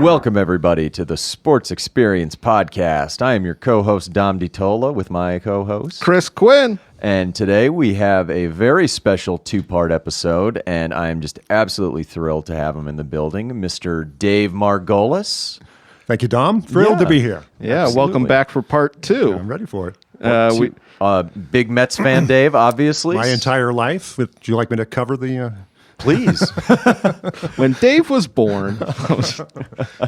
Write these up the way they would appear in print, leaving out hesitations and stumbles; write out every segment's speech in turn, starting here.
Welcome, everybody, to the Sports Experience Podcast. I am your co-host, Dom DiTolla, with my co-host, Chris Quinn. And today we have a very special two-part episode, and I am just absolutely thrilled to have him in the building, Mr. Dave Margolis. Thank you, Dom. Thrilled to be here. Yeah, Absolutely. welcome back for part two. I'm ready for it. Big Mets fan, Dave, obviously. My entire life. Would you like me to cover the... Please. When Dave was born.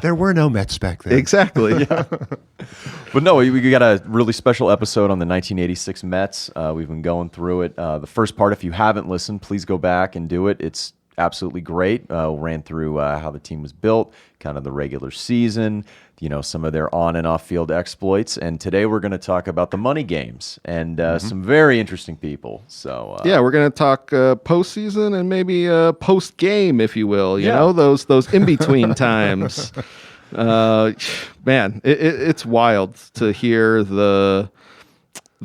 There were no Mets back then. Exactly. Yeah. But no, we got a really special episode on the 1986 Mets. We've been going through it. The first part, if you haven't listened, please go back and do it. It's absolutely great. Ran through how the team was built, kind of the regular season, some of their on and off field exploits. And today we're going to talk about the money games and some very interesting people. So yeah, we're going to talk postseason and maybe post game, if you will. You know, those in between times. Man, it's wild to hear the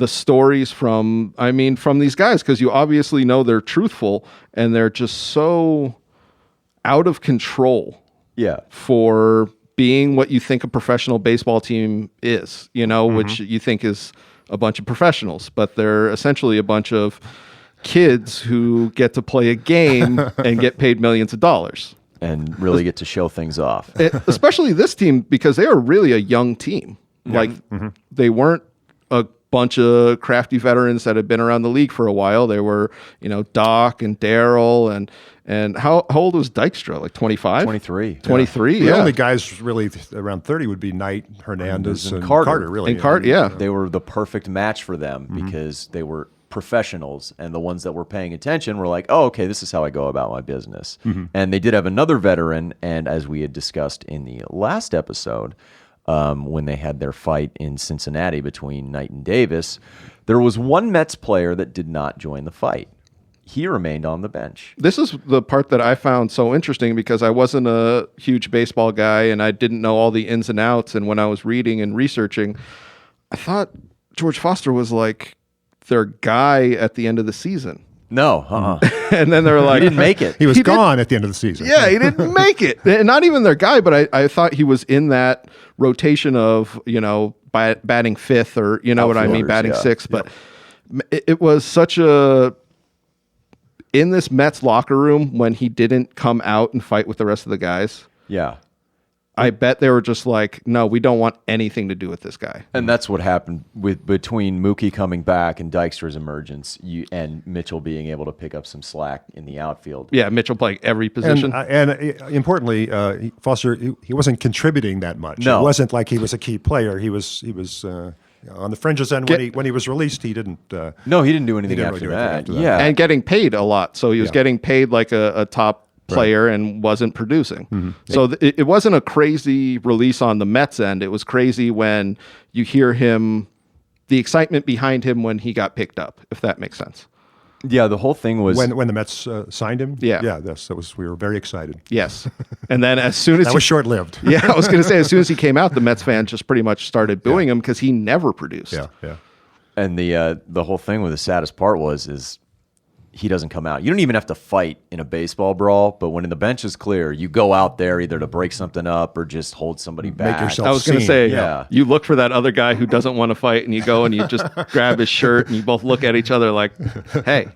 stories from these guys, because you obviously know they're truthful and they're just so out of control. Yeah. For being what you think a professional baseball team is, which you think is a bunch of professionals, but they're essentially a bunch of kids who get to play a game and get paid millions of dollars. And really get to show things off. Especially this team, because they were really a young team. Like, they weren't a bunch of crafty veterans that had been around the league for a while. They were, Doc and Darryl and how old was Dykstra? Like 25? 23. 23, The yeah. only guys really around 30 would be Knight, Hernandez, and Carter, really. And Carter, yeah. They were the perfect match for them because they were professionals, and the ones that were paying attention were like, oh, okay, this is how I go about my business. And they did have another veteran, and as we had discussed in the last episode, when they had their fight in Cincinnati between Knight and Davis, there was one Mets player that did not join the fight. He remained on the bench. This is the part that I found so interesting, because I wasn't a huge baseball guy and I didn't know all the ins and outs. And when I was reading and researching, I thought George Foster was like their guy at the end of the season. No, And then they were like, he didn't make it. He was gone at the end of the season. Yeah, he didn't make it. And not even their guy, but I thought he was in that rotation of, batting fifth, or, what I mean, batting sixth. But it was such a... In this Mets locker room, when he didn't come out and fight with the rest of the guys, I bet they were just like, no, we don't want anything to do with this guy. And that's what happened between Mookie coming back and Dykstra's emergence, and Mitchell being able to pick up some slack in the outfield. Yeah, Mitchell playing every position. And importantly, Foster, he wasn't contributing that much. No. It wasn't like he was a key player. He was on the fringes, and when he was released, he didn't. No, he didn't do anything didn't after really do that. anything after that. Yeah, and getting paid a lot. So he was getting paid like a top player and wasn't producing. So it wasn't a crazy release on the Mets end. It was crazy when you hear him, the excitement behind him when he got picked up, if that makes sense. Yeah, the whole thing was... When the Mets signed him? Yeah. We were very excited. Yes. And then as soon as that was short-lived. Yeah, I was going to say, as soon as he came out, the Mets fans just pretty much started booing him because he never produced. Yeah. And the whole thing with the saddest part is he doesn't come out. You don't even have to fight in a baseball brawl, but when the bench is clear, you go out there either to break something up or just hold somebody back. Make yourself I was going to say, Yeah. you look for that other guy who doesn't want to fight, and you go and you just grab his shirt, and you both look at each other like, hey.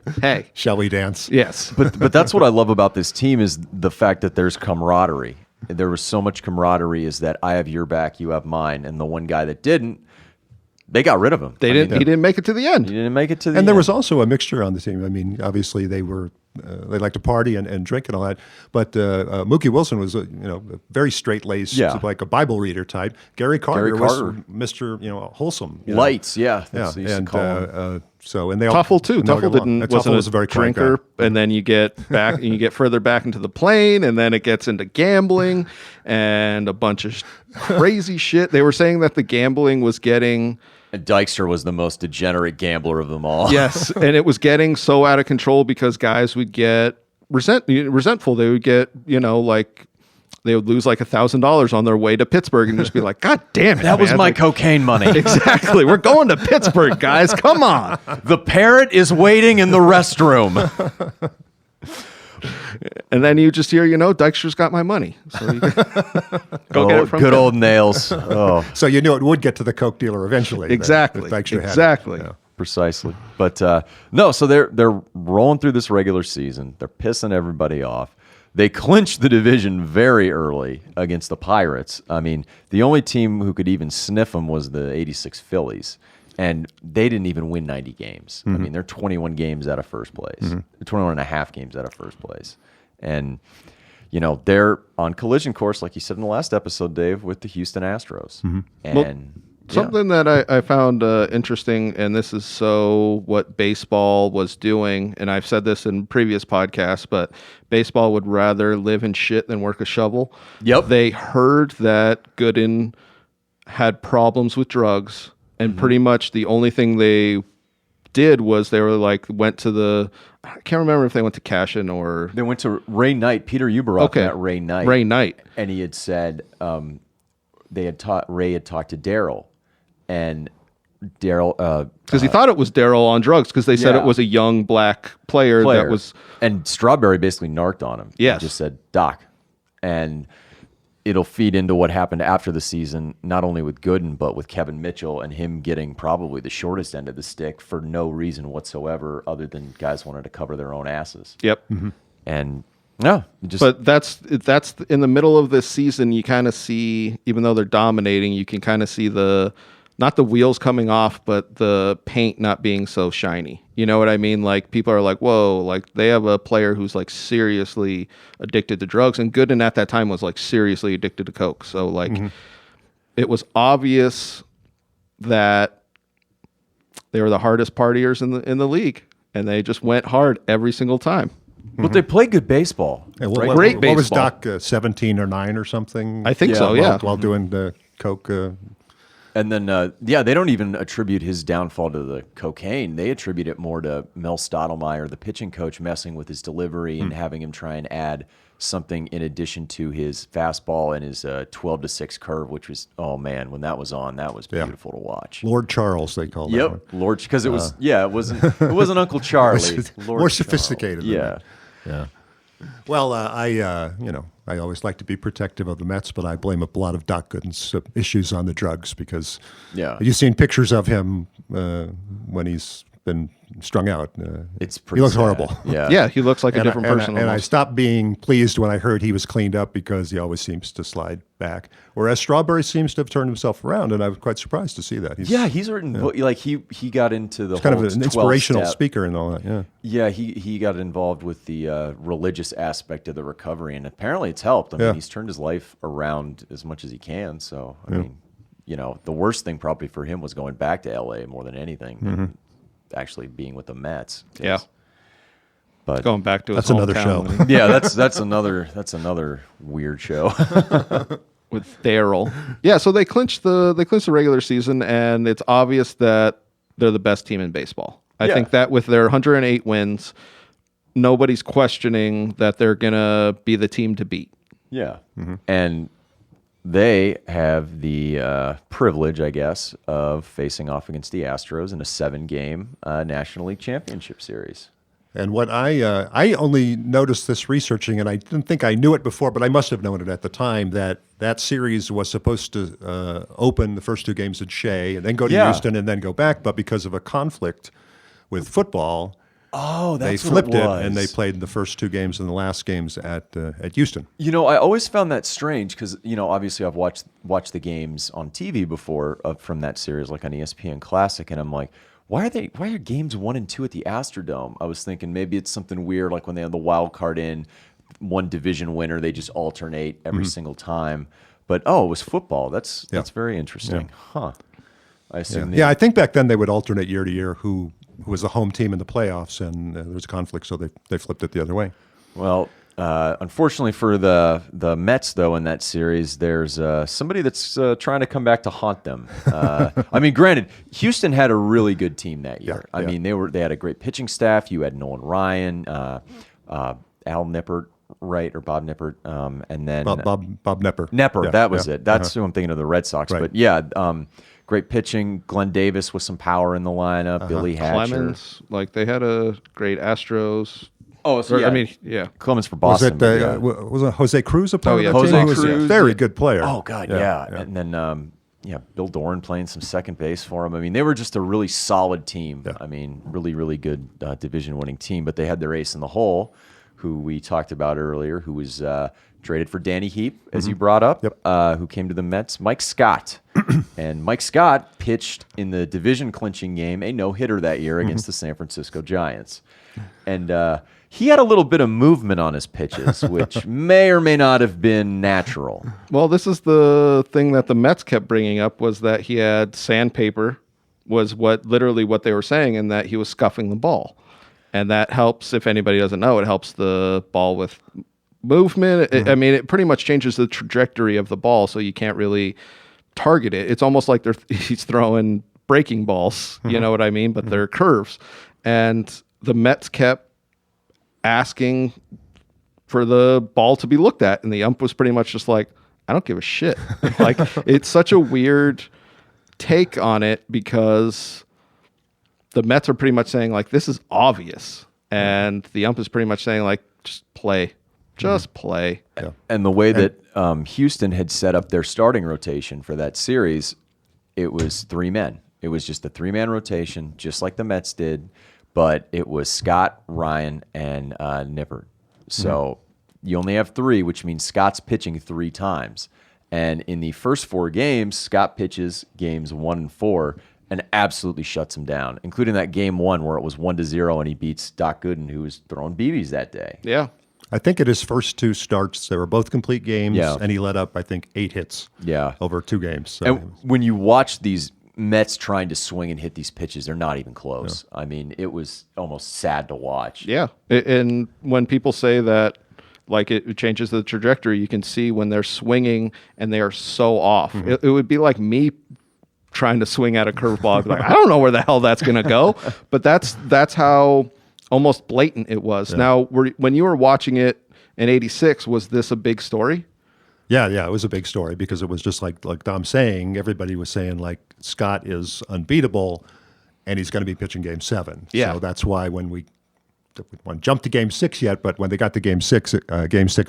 Shall we dance? Yes. But that's what I love about this team, is the fact that there's camaraderie. There was so much camaraderie, is that I have your back, you have mine, and the one guy that didn't, they got rid of him. He didn't make it to the end. He didn't make it to the end. And there was also a mixture on the team. I mean, obviously they like to party and drink and all that. But Mookie Wilson was very straight-laced, like a Bible reader type. Gary Carter was Mr. Wholesome. Lights, and they they all Tuffle too. Tuffle wasn't was a very drinker, and then you get back and you get further back into the plane, and then it gets into gambling and a bunch of crazy shit. They were saying that the gambling was getting... And Dykstra was the most degenerate gambler of them all. Yes, and it was getting so out of control because guys would get resentful. They would get, they would lose like $1,000 on their way to Pittsburgh and just be like, God damn it. That was man. my cocaine money. Exactly. We're going to Pittsburgh, guys. Come on. The parrot is waiting in the restroom. And then you just hear, Dykstra's got my money. So you go get it from good him. old Nails. Oh, So you knew it would get to the Coke dealer eventually. Exactly. That Dykstra had it. Exactly. Yeah. precisely. But no, so they're rolling through this regular season. They're pissing everybody off. They clinched the division very early against the Pirates. I mean, the only team who could even sniff them was the 86 Phillies. And they didn't even win 90 games. I mean, they're 21 games out of first place. 21 and a half games out of first place. And, they're on collision course, like you said in the last episode, Dave, with the Houston Astros. And something that I found interesting, and this is what baseball was doing, and I've said this in previous podcasts, but baseball would rather live in shit than work a shovel. Yep. They heard that Gooden had problems with drugs, and pretty much the only thing they did was they were went to I can't remember if they went to Cashin or... They went to Ray Knight. Peter Uberoff met Ray Knight. Ray Knight. And he had said Ray had talked to Daryl. And Daryl... Because he thought it was Daryl on drugs, because they said it was a young black player that was... And Strawberry basically narked on him. Yes. He just said, Doc. And it'll feed into what happened after the season, not only with Gooden, but with Kevin Mitchell and him getting probably the shortest end of the stick for no reason whatsoever other than guys wanted to cover their own asses. Yep. And but that's in the middle of this season, you kind of see, even though they're dominating, you can kind of see not the wheels coming off, but the paint not being so shiny. You know what I mean? Like, people are like, whoa, like they have a player who's seriously addicted to drugs, and Gooden at that time was seriously addicted to Coke. So it was obvious that they were the hardest partiers in the league, and they just went hard every single time. But they played good baseball. Yeah, Great baseball. What was Doc, 17 or 9 or something? I think so, yeah. While doing the Coke... And then, they don't even attribute his downfall to the cocaine. They attribute it more to Mel Stottlemyre, the pitching coach, messing with his delivery and having him try and add something in addition to his fastball and his 12-6 curve, which was, oh man, when that was on, that was beautiful to watch. Lord Charles, they call that one. Lord, because it was, it wasn't Uncle Charlie. More sophisticated. Yeah. Yeah. Well, I always like to be protective of the Mets, but I blame a lot of Doc Gooden's issues on the drugs because you've seen pictures of him when he's been strung out. It's pretty he looks sad. horrible. Yeah, he looks like a different person. And I stopped being pleased when I heard he was cleaned up because he always seems to slide back. Whereas Strawberry seems to have turned himself around, and I was quite surprised to see that. He's written he got into the whole kind of an inspirational 12-step. Speaker and all that. Yeah, he got involved with the religious aspect of the recovery, and apparently it's helped. I mean, he's turned his life around as much as he can. So I mean, the worst thing probably for him was going back to LA more than anything. And actually being with the Mets. Yeah. But going back to that's another show. Yeah, that's another weird show. With Daryl. Yeah, so they clinched the regular season, and it's obvious that they're the best team in baseball. I think that with their 108 wins, nobody's questioning that they're gonna be the team to beat. Yeah. And they have the privilege, I guess, of facing off against the Astros in a 7-game National League Championship Series. And what I only noticed this researching, and I didn't think I knew it before, but I must have known it at the time, that series was supposed to open the first 2 games at Shea and then go to Houston and then go back. But because of a conflict with football, they flipped it, and they played the first 2 games and the last games at Houston. I always found that strange because, obviously I've watched the games on TV before from that series, like on ESPN Classic, and I'm like, why are games 1 and 2 at the Astrodome? I was thinking maybe it's something weird, like when they have the wild card in, one division winner, they just alternate every single time. But it was football. That's very interesting. Huh. I assume. I think back then they would alternate year to year who was the home team in the playoffs, and there was a conflict, so they flipped it the other way. Well, unfortunately for the Mets, though, in that series, there's somebody that's trying to come back to haunt them. I mean, granted, Houston had a really good team that year. I mean, they had a great pitching staff. You had Nolan Ryan, Al Nippert, right, or Bob Nippert, and then Bob Nepper. Nepper, that was it. That's who I'm thinking of, the Red Sox. Right. But great pitching. Glenn Davis with some power in the lineup. Billy Hatcher. Clemens, they had a great Astros. Oh, so yeah. I mean, yeah. Clemens for Boston. Was it Jose Cruz a part of that Jose team? Cruz He was a very good player. Oh, God, yeah. And then, Bill Doran playing some second base for him. I mean, they were just a really solid team. Yeah. I mean, really, really good division-winning team. But they had their ace in the hole, who we talked about earlier, who was traded for Danny Heap, as you brought up, who came to the Mets, Mike Scott. And Mike Scott pitched in the division-clinching game, a no-hitter that year against the San Francisco Giants. And he had a little bit of movement on his pitches, which may or may not have been natural. Well, this is the thing that the Mets kept bringing up, was that he had sandpaper, was literally what they were saying, and that he was scuffing the ball. And that helps, if anybody doesn't know, it helps the ball with movement. I mean, it pretty much changes the trajectory of the ball, so you can't really target it. It's almost like he's throwing breaking balls, you know what I mean? But they're curves. And the Mets kept asking for the ball to be looked at, and the ump was pretty much just like, I don't give a shit. Like, it's such a weird take on it, because the Mets are pretty much saying, like, this is obvious, and the ump is pretty much saying, like, just play. Yeah. And the way that Houston had set up their starting rotation for that series, it was 3 men. It was just a 3-man rotation, just like the Mets did, but it was Scott, Ryan, and Nippert. So you only have 3, which means Scott's pitching 3 times. And in the first 4 games, Scott pitches games 1 and 4 and absolutely shuts him down, including that game 1 where it was 1-0 and he beats Doc Gooden, who was throwing BBs that day. Yeah. I think at his first 2 starts, they were both complete games, and he let up, I think, 8 hits over 2 games. So and when you watch these Mets trying to swing and hit these pitches, they're not even close. I mean, it was almost sad to watch. Yeah. And when people say that, like, it changes the trajectory, you can see when they're swinging and they are so off. It would be like me trying to swing at a curveball. I'd be like, I don't know where the hell that's going to go. But that's how almost blatant it was. Yeah. Now, when you were watching it in '86, was this a big story? Yeah, it was a big story, because it was just like Dom's saying, everybody was saying, like, Scott is unbeatable and he's going to be pitching game 7. Yeah. So that's why when we jumped to game 6 yet, but when they got to game 6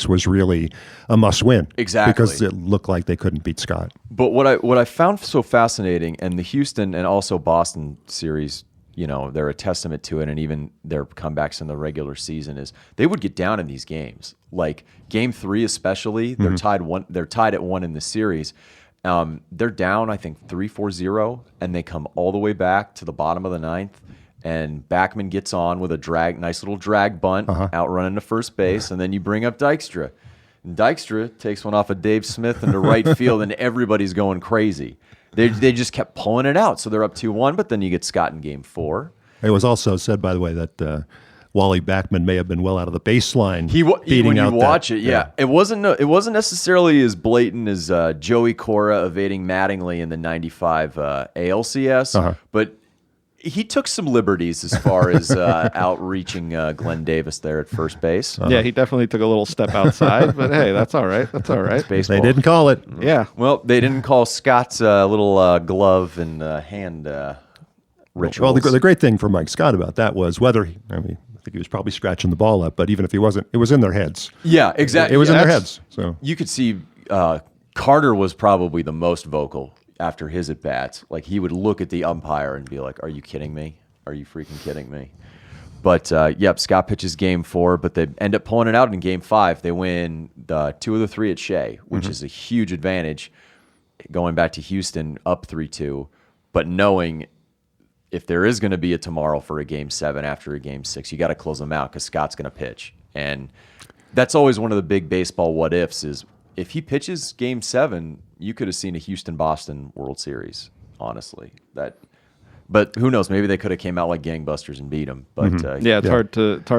was really a must win. Exactly. Because it looked like they couldn't beat Scott. But what I found so fascinating, and the Houston and also Boston series, you know, they're a testament to it, and even their comebacks in the regular season, is they would get down in these games. Like game 3 especially, they're tied at 1 in the series. They're down, I think, 3-4-0, and they come all the way back to the bottom of the 9th, and Backman gets on with a nice little drag bunt, outrunning to first base, and then you bring up Dykstra. And Dykstra takes one off of Dave Smith into right field, and everybody's going crazy. They just kept pulling it out. So they're up 2-1, but then you get Scott in game 4. It was also said, by the way, that Wally Backman may have been well out of the baseline. When you watch it, it wasn't necessarily as blatant as Joey Cora evading Mattingly in the '95 ALCS, but he took some liberties as far as outreaching Glenn Davis there at first base. Yeah, he definitely took a little step outside, but hey, that's all right. That's all right. They didn't call it. Yeah. Well, they didn't call Scott's little glove and hand rituals. Well, the great thing for Mike Scott about that was I think he was probably scratching the ball up, but even if he wasn't, it was in their heads. Yeah, exactly. It was in their heads. So you could see Carter was probably the most vocal after his at-bats. Like, he would look at the umpire and be like, are you kidding me? Are you freaking kidding me? But, Scott pitches game 4, but they end up pulling it out in game 5. They win 2 of the 3 at Shea, which is a huge advantage going back to Houston, up 3-2, but knowing if there is going to be a tomorrow for a game 7 after a game 6, you got to close them out because Scott's going to pitch. And that's always one of the big baseball what-ifs is, if he pitches game 7, you could have seen a Houston-Boston World Series, honestly. But who knows? Maybe they could have came out like gangbusters and beat them. But it's hard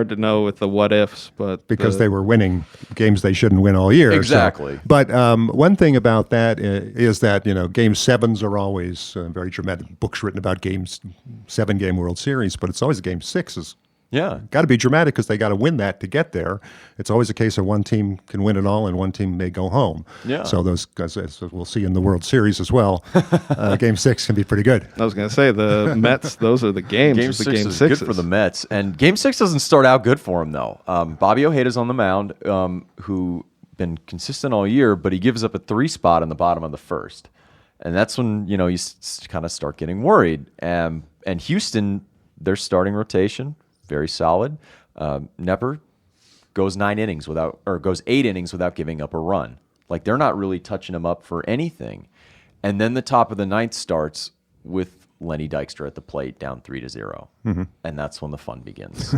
to know with the what ifs. But because they were winning games they shouldn't win all year. Exactly. So. But one thing about that is that game 7s are always very dramatic. Books written about games 7 game World Series, but it's always game 6s Yeah. Got to be dramatic because they got to win that to get there. It's always a case of one team can win it all and one team may go home. Yeah. So those guys, as we'll see in the World Series as well, Game 6 can be pretty good. I was going to say the Mets, those are the games. Game 6 is good for the Mets. And Game 6 doesn't start out good for him, though. Bobby Ojeda's on the mound, who been consistent all year, but he gives up a 3 spot in the bottom of the first. And that's when, you kind of start getting worried. And Houston, their starting rotation, very solid. Nepper goes 8 innings without giving up a run. Like, they're not really touching him up for anything. And then the top of the 9th starts with Lenny Dykstra at the plate down 3-0. Mm-hmm. And that's when the fun begins.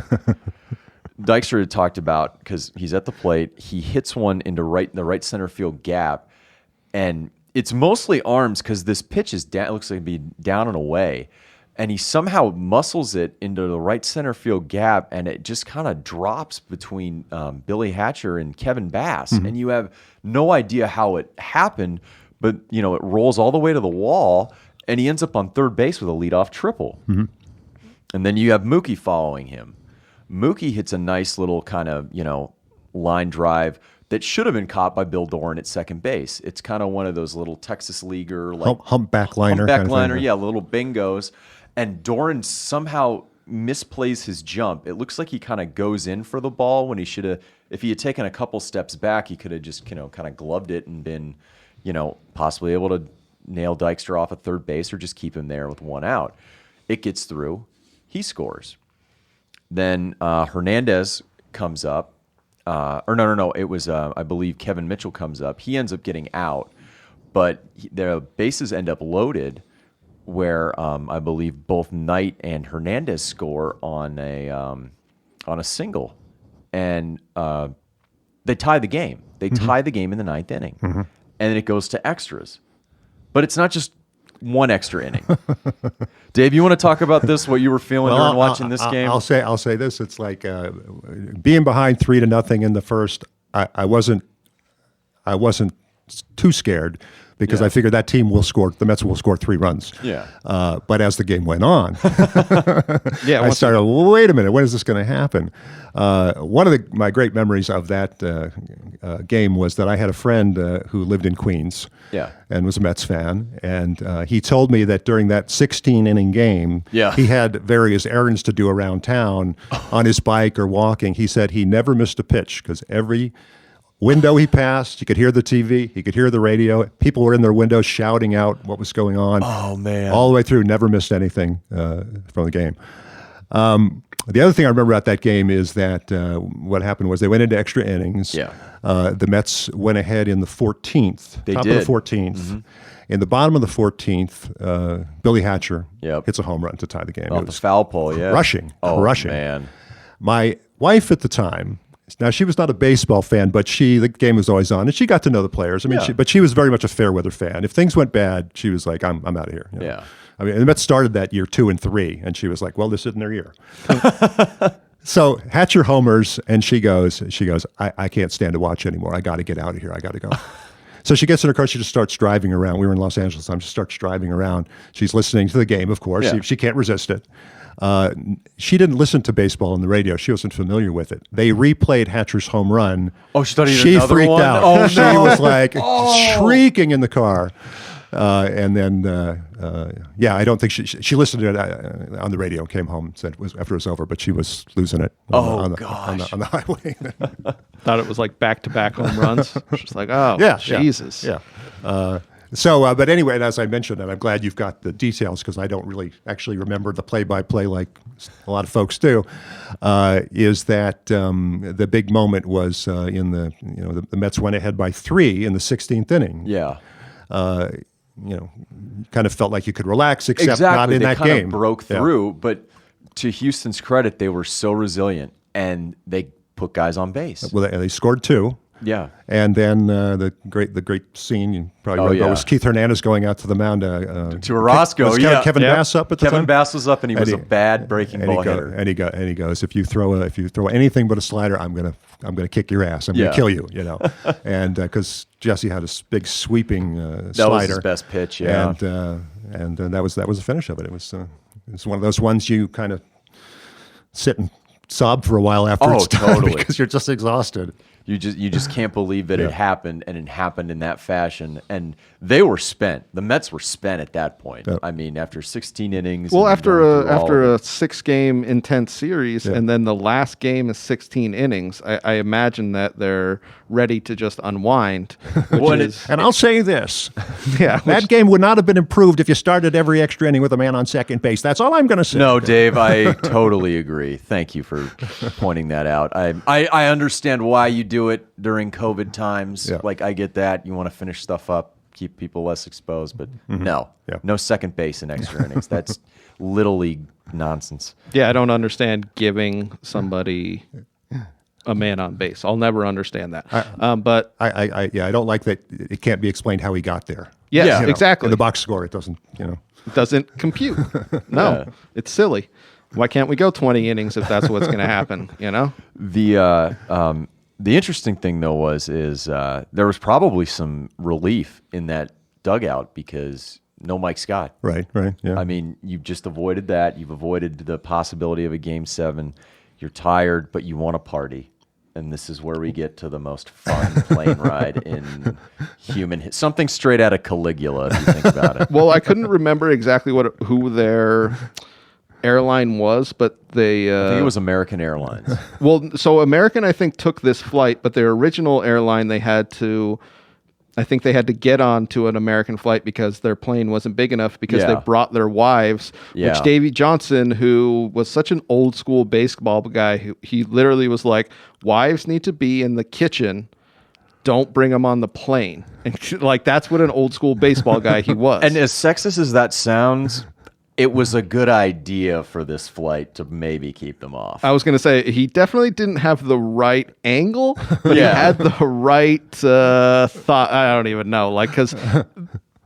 Dykstra had talked about, because he's at the plate, he hits one into the right center field gap. And it's mostly arms because this pitch is down, it looks like it'd be down and away. And he somehow muscles it into the right center field gap, and it just kind of drops between Billy Hatcher and Kevin Bass. Mm-hmm. And you have no idea how it happened, but it rolls all the way to the wall, and he ends up on third base with a leadoff triple. Mm-hmm. And then you have Mookie following him. Mookie hits a nice little kind of, line drive that should have been caught by Bill Doran at second base. It's kind of one of those little Texas leaguer, like humpback liner, little bingos. And Doran somehow misplays his jump. It looks like he kind of goes in for the ball when he should have. If he had taken a couple steps back, he could have just kind of gloved it and been, possibly able to nail Dykstra off at third base or just keep him there with 1 out. It gets through. He scores. Then Hernandez comes up. No. It was, I believe, Kevin Mitchell comes up. He ends up getting out, but the bases end up loaded, where I believe both Knight and Hernandez score on a single, and they tie the game. They tie the game in the 9th inning, and then it goes to extras. But it's not just one extra inning. Dave, you want to talk about this? What you were feeling during watching this game? I'll say this. It's like being behind 3-0 in the first. I wasn't too scared, because I figured that team the Mets will score 3 runs. Yeah. But as the game went on, I started, wait a minute, when is this going to happen? One of my great memories of that game was that I had a friend who lived in Queens and was a Mets fan. And he told me that during that 16-inning game, he had various errands to do around town on his bike or walking. He said he never missed a pitch because every window he passed, you could hear the TV, he could hear the radio. People were in their windows shouting out what was going on. Oh, man. All the way through, never missed anything from the game. The other thing I remember about that game is that what happened was they went into extra innings. Yeah. The Mets went ahead in the 14th. They top did. of the 14th. Mm-hmm. In the bottom of the 14th, Billy Hatcher hits a home run to tie the game. Off the foul pole, crushing. Man. My wife at the time, now, she was not a baseball fan, but the game was always on, and she got to know the players. I mean, but she was very much a fair weather fan. If things went bad, she was like, I'm out of here. Yeah. I mean, the Mets started that year 2 and 3, and she was like, well, this isn't their year. So Hatcher homers, and she goes, I can't stand to watch anymore. I got to get out of here. I got to go. So she gets in her car. She just starts driving around. We were in Los Angeles. She starts driving around. She's listening to the game, of course. Yeah. She can't resist it. She didn't listen to baseball on the radio. She wasn't familiar with it. They replayed Hatcher's home run. Oh, she thought he She another freaked one? out. Oh, she was like shrieking in the car. And then, I don't think she listened to it on the radio and came home and said after it was over, but she was losing it on the highway. Thought it was like back-to-back home runs. She's like, Jesus. Yeah. But anyway, and as I mentioned, and I'm glad you've got the details because I don't really actually remember the play-by-play like a lot of folks do, is that the big moment was in the Mets went ahead by 3 in the 16th inning. Yeah. Kind of felt like you could relax, except not in that game. They kind of broke through, but to Houston's credit, they were so resilient, and they put guys on base. Well, they scored 2. Yeah. And then the great scene you probably remember was Keith Hernandez going out to the mound to Orozco. Kevin Bass up at the time. Kevin Bass was up, and he was a bad breaking ball hitter. And he goes, if you throw anything but a slider, I'm gonna kick your ass. I'm gonna kill you. And because Jesse had a big sweeping slider. That was his best pitch. Yeah. And that was the finish of it. It was one of those ones you kind of sit and sob for a while after it's done totally. because you're just exhausted. You just can't believe that it happened, and it happened in that fashion. And they were spent. The Mets were spent at that point. Yep. I mean, after 16 innings. Well, after a 6-game intense series, and then the last game is 16 innings, I imagine that they're ready to just unwind. And I'll say this: that game would not have been improved if you started every extra inning with a man on second base. That's all I'm going to say. No, Dave, I totally agree. Thank you for pointing that out. I understand why you do it during COVID times. Yeah. Like, I get that. You want to finish stuff up, keep people less exposed, but no second base in extra innings. That's little league nonsense. Yeah, I don't understand giving somebody a man on base. I'll never understand that. But I don't like that. It can't be explained how he got there. Yes, exactly. In the box score, it doesn't. It doesn't compute. No, it's silly. Why can't we go 20 innings if that's what's going to happen? The interesting thing, though, is there was probably some relief in that dugout because no Mike Scott. Right, yeah. I mean, you've just avoided that. You've avoided the possibility of a Game 7. You're tired, but you want to party. And this is where we get to the most fun plane ride in human something straight out of Caligula, if you think about it. Well, I couldn't remember exactly who their airline was, but I think it was American Airlines. Well, so American, I think, took this flight, but their original airline, they had to get on to an American flight because their plane wasn't big enough because they brought their wives, which Davey Johnson, who was such an old school baseball guy, he literally was like, wives need to be in the kitchen. Don't bring them on the plane. And like, that's what an old school baseball guy he was. And as sexist as that sounds, it was a good idea for this flight to maybe keep them off. I was going to say, he definitely didn't have the right angle, but he had the right thought. I don't even know. Like, because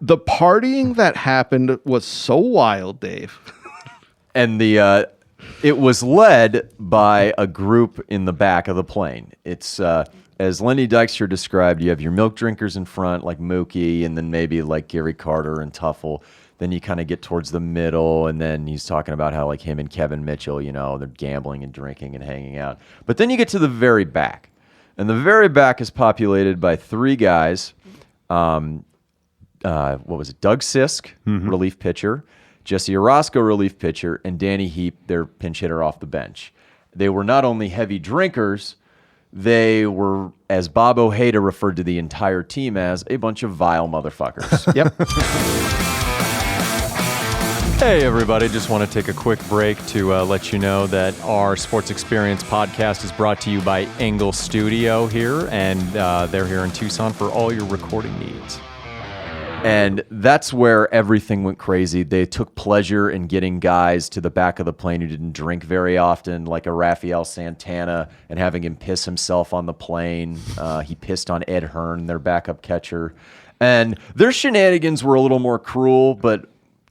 the partying that happened was so wild, Dave. And it was led by a group in the back of the plane. It's, as Lenny Dykstra described, you have your milk drinkers in front, like Mookie, and then maybe like Gary Carter and Tuffle. Then you kind of get towards the middle, and then he's talking about how like him and Kevin Mitchell, they're gambling and drinking and hanging out. But then you get to the very back, and the very back is populated by 3 guys. What was it? Doug Sisk, relief pitcher, Jesse Orozco, relief pitcher, and Danny Heap, their pinch hitter off the bench. They were not only heavy drinkers, they were, as Bob Ojeda referred to the entire team as, a bunch of vile motherfuckers. Yep. Hey, everybody. Just want to take a quick break to let you know that our Sports Experience podcast is brought to you by Engle Studio here, and they're here in Tucson for all your recording needs. And that's where everything went crazy. They took pleasure in getting guys to the back of the plane who didn't drink very often, like a Rafael Santana, and having him piss himself on the plane. He pissed on Ed Hearn, their backup catcher. And their shenanigans were a little more cruel, but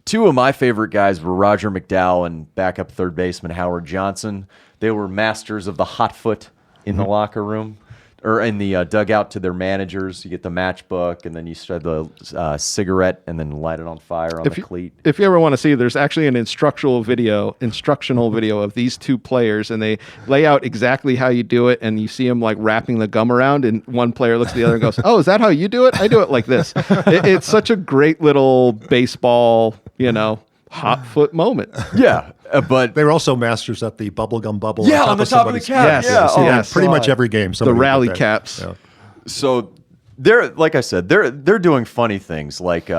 2 of my favorite guys were Roger McDowell and backup third baseman Howard Johnson. They were masters of the hot foot in the locker room, or in the dugout to their managers. You get the matchbook, and then you spread the cigarette and then light it on fire on the cleat. If you ever want to see, there's actually an instructional video of these 2 players, and they lay out exactly how you do it, and you see them like wrapping the gum around, and one player looks at the other and goes, "Oh, is that how you do it? I do it like this." It's such a great little baseball, hot foot moment. Yeah. But they were also masters at the bubblegum bubble. Yeah, on the top of the cap. Yes. Pretty much every game. The rally caps. Yeah. So they're, like I said, they're doing funny things. Like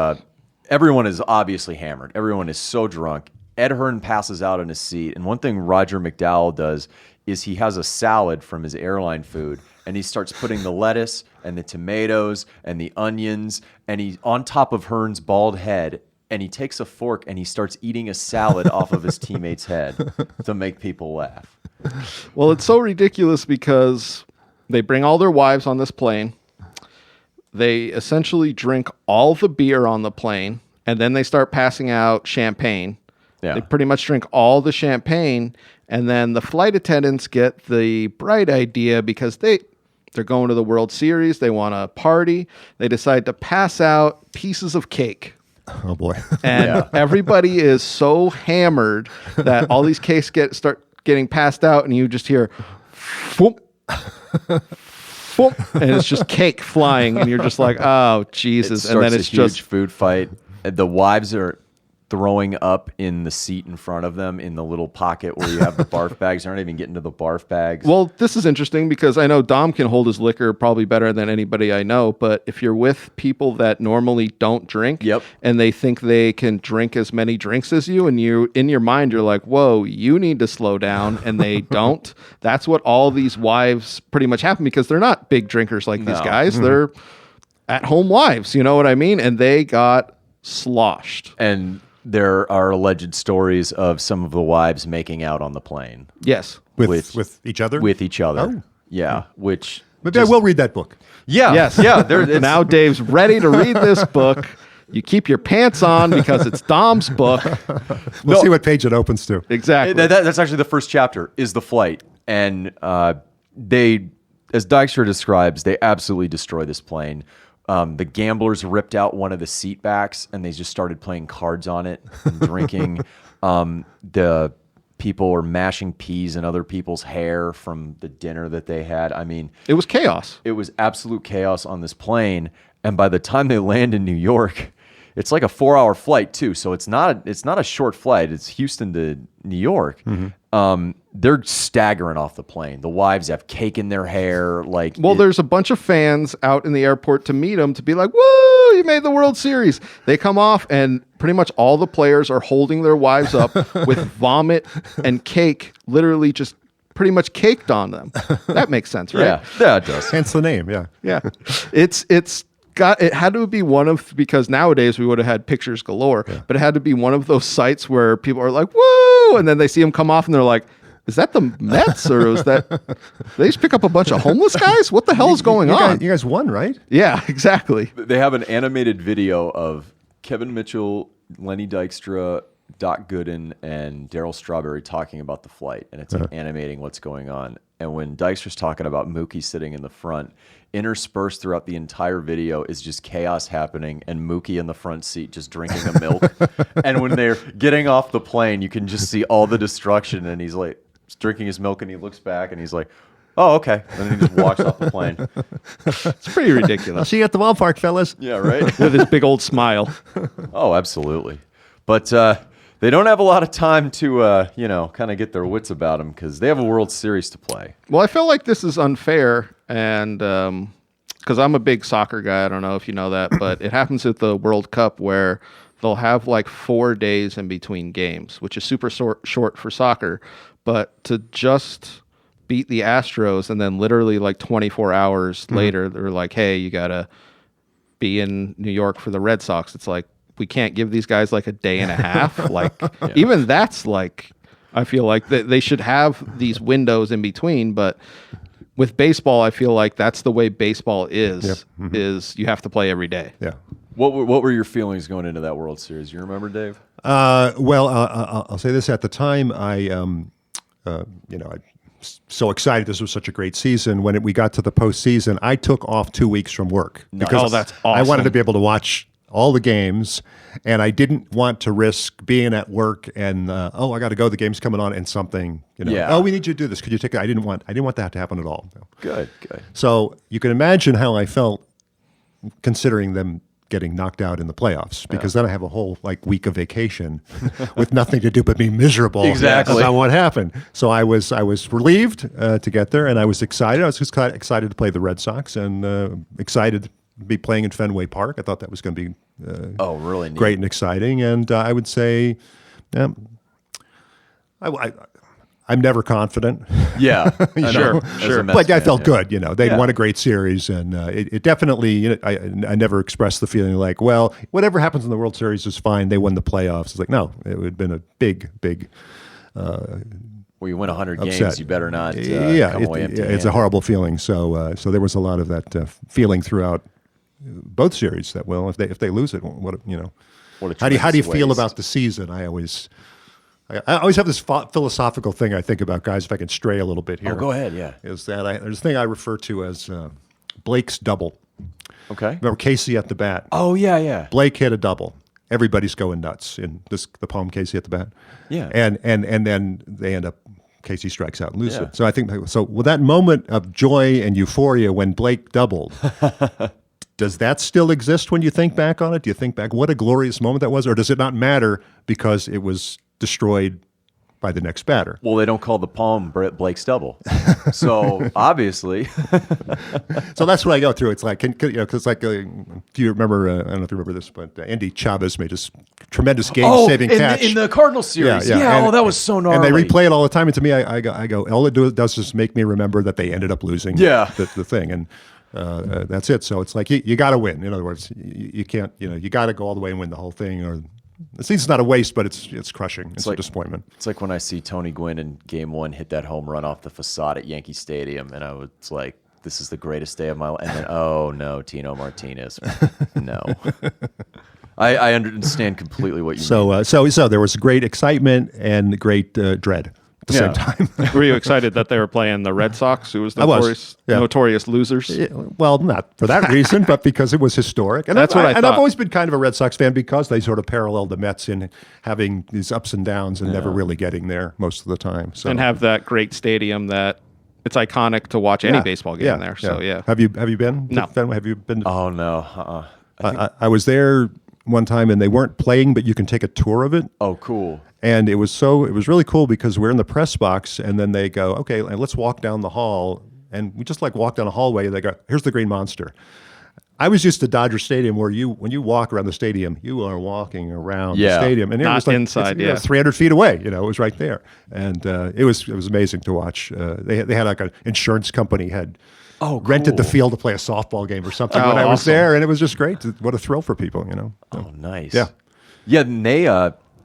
everyone is obviously hammered. Everyone is so drunk. Ed Hearn passes out in his seat. And one thing Roger McDowell does is he has a salad from his airline food, and he starts putting the lettuce and the tomatoes and the onions, and he's on top of Hearn's bald head. And he takes a fork and he starts eating a salad off of his teammate's head to make people laugh. Well, it's so ridiculous because they bring all their wives on this plane. They essentially drink all the beer on the plane, and then they start passing out champagne. Yeah. They pretty much drink all the champagne, and then the flight attendants get the bright idea because they're going to the World Series. They want to party. They decide to pass out pieces of cake. Oh boy! And everybody is so hammered that all these cakes start getting passed out, and you just hear, "Foop, foop," and it's just cake flying, and you're just like, "Oh Jesus!" And then it's huge just food fight. The wives are throwing up in the seat in front of them in the little pocket where you have the barf bags. They're not even getting to the barf bags. Well, this is interesting because I know Dom can hold his liquor probably better than anybody I know, but if you're with people that normally don't drink and they think they can drink as many drinks as you, and you in your mind you're like, whoa, you need to slow down, and they don't. That's what all these wives pretty much happen, because they're not big drinkers like these guys. They're at-home wives, you know what I mean? And they got sloshed. And there are alleged stories of some of the wives making out on the plane. Yes. With each other? With each other. Oh. Yeah. Which maybe I will read that book. Yeah. Yes. Yeah. Now Dave's ready to read this book. You keep your pants on because it's Dom's book. We'll see what page it opens to. Exactly. That's actually the first chapter, is the flight. And they, as Dykstra describes, they absolutely destroy this plane. The gamblers ripped out one of the seat backs and they just started playing cards on it and drinking. The people were mashing peas in other people's hair from the dinner that they had. I mean, it was chaos. It was absolute chaos on this plane. And by the time they land in New York, it's like a 4-hour flight too. So it's not a short flight. It's Houston to New York. They're staggering off the plane. The wives have cake in their hair. There's a bunch of fans out in the airport to meet them, to be like, woo, you made the World Series. They come off and pretty much all the players are holding their wives up with vomit and cake, literally just pretty much caked on them. That makes sense, right? Yeah, it does. Hence the name, yeah. Yeah. It had to be one of, because nowadays we would have had pictures galore, but it had to be one of those sites where people are like, woo, and then they see them come off and they're like, is that the Mets, or is that they just pick up a bunch of homeless guys? What the hell is going on? You guys won, right? Yeah, exactly. They have an animated video of Kevin Mitchell, Lenny Dykstra, Doc Gooden, and Darryl Strawberry talking about the flight, and it's animating what's going on. And when Dykstra's talking about Mookie sitting in the front, interspersed throughout the entire video is just chaos happening, and Mookie in the front seat just drinking a milk. And when they're getting off the plane, you can just see all the destruction, and he's like drinking his milk, and he looks back and he's like, oh, okay. And then he just walks off the plane. It's pretty ridiculous. I'll see you at the ballpark, fellas. Yeah, right? With his big old smile. Oh, absolutely. But they don't have a lot of time to, kind of get their wits about them, because they have a World Series to play. Well, I feel like this is unfair, and because I'm a big soccer guy. I don't know if you know that, but it happens at the World Cup where they'll have like 4 days in between games, which is super short for soccer. But to just beat the Astros and then literally like 24 hours later, they're like, hey, you got to be in New York for the Red Sox. It's like, we can't give these guys like a day and a half. Even that's like, I feel like they should have these windows in between. But with baseball, I feel like that's the way baseball is, is you have to play every day. Yeah. What were your feelings going into that World Series? You remember, Dave? I'll say this. At the time, I so excited. This was such a great season. When we got to the postseason, I took off 2 weeks from work. Because that's awesome. I wanted to be able to watch all the games, and I didn't want to risk being at work and I got to go. The game's coming on, and something, oh, we need you to do this. Could you take it? I didn't want that to happen at all. No. Good. So you can imagine how I felt considering them getting knocked out in the playoffs, because then I have a whole week of vacation with nothing to do but be miserable about what happened. So I was relieved to get there, and I was excited. I was just excited to play the Red Sox, and excited to be playing in Fenway Park. I thought that was going to be really neat. Great and exciting. And I would say, I'm never confident. Yeah, sure. But I felt good. They'd won a great series, and it definitely. I never expressed the feeling like, well, whatever happens in the World Series is fine. They won the playoffs. It's like, no, it would have been a big. Well, you win 100 upset. games, you better not. Come away empty-handed. It's a horrible feeling. So there was a lot of that feeling throughout both series. That if they lose it, how do you feel about the season? I always have this philosophical thing I think about, guys, if I can stray a little bit here. Oh, go ahead, yeah. Is that there's a thing I refer to as Blake's double. Okay. Remember Casey at the bat? Oh, yeah. Blake hit a double. Everybody's going nuts in the poem Casey at the bat. Yeah. And then they end up case he strikes out and loses it. So I think with that moment of joy and euphoria when Blake doubled, does that still exist when you think back on it? Do you think back, what a glorious moment that was? Or does it not matter because it was destroyed by the next batter? Well, they don't call the palm Blake's double. So obviously. So that's what I go through. It's like, because do you remember, I don't know if you remember this, but Andy Chavez made this tremendous game-saving catch. In the Cardinals series. Yeah. That was so gnarly. And they replay it all the time. And to me, I go, all it does is make me remember that they ended up losing the thing. And that's it. So it's like, you got to win. In other words, you can't, you got to go all the way and win the whole thing, or the season's not a waste, but it's crushing. It's like a disappointment. It's like when I see Tony Gwynn in Game 1 hit that home run off the facade at Yankee Stadium, and I was like, this is the greatest day of my life. And then, oh, no, Tino Martinez. No. I understand completely what you mean. So there was great excitement and great dread at the same time. Were you excited that they were playing the Red Sox, who was notorious losers? Well, not for that reason, but because it was historic. And that's what I thought. And I've always been kind of a Red Sox fan because they sort of paralleled the Mets in having these ups and downs and never really getting there most of the time. So. And have that great stadium that it's iconic to watch any baseball game there. So Have you been? No. Have you been? Oh no. I was there one time and they weren't playing, but you can take a tour of it. Oh, cool. And it was really cool because we're in the press box and then they go, okay, let's walk down the hall. And we just walk down a hallway. They go, here's the Green Monster. I was used to Dodger Stadium where when you walk around the stadium, you are walking around the stadium. And it not was like, inside, it's 300 feet away. It was right there. And it was amazing to watch. They had like an insurance company had rented the field to play a softball game or something when I was there. And it was just great. What a thrill for people, Oh, nice. Yeah. Yeah, and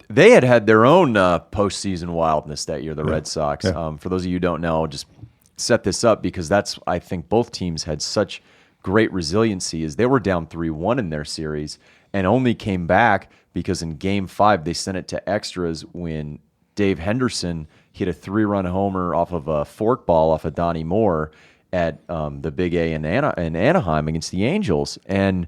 they had their own postseason wildness that year, the Red Sox. Yeah. For those of you who don't know, just set this up because I think both teams had such great resiliency as they were down 3-1 in their series and only came back because in Game 5 they sent it to extras when Dave Henderson hit a 3-run homer off of a forkball off of Donnie Moore at the Big A in Anaheim against the Angels. And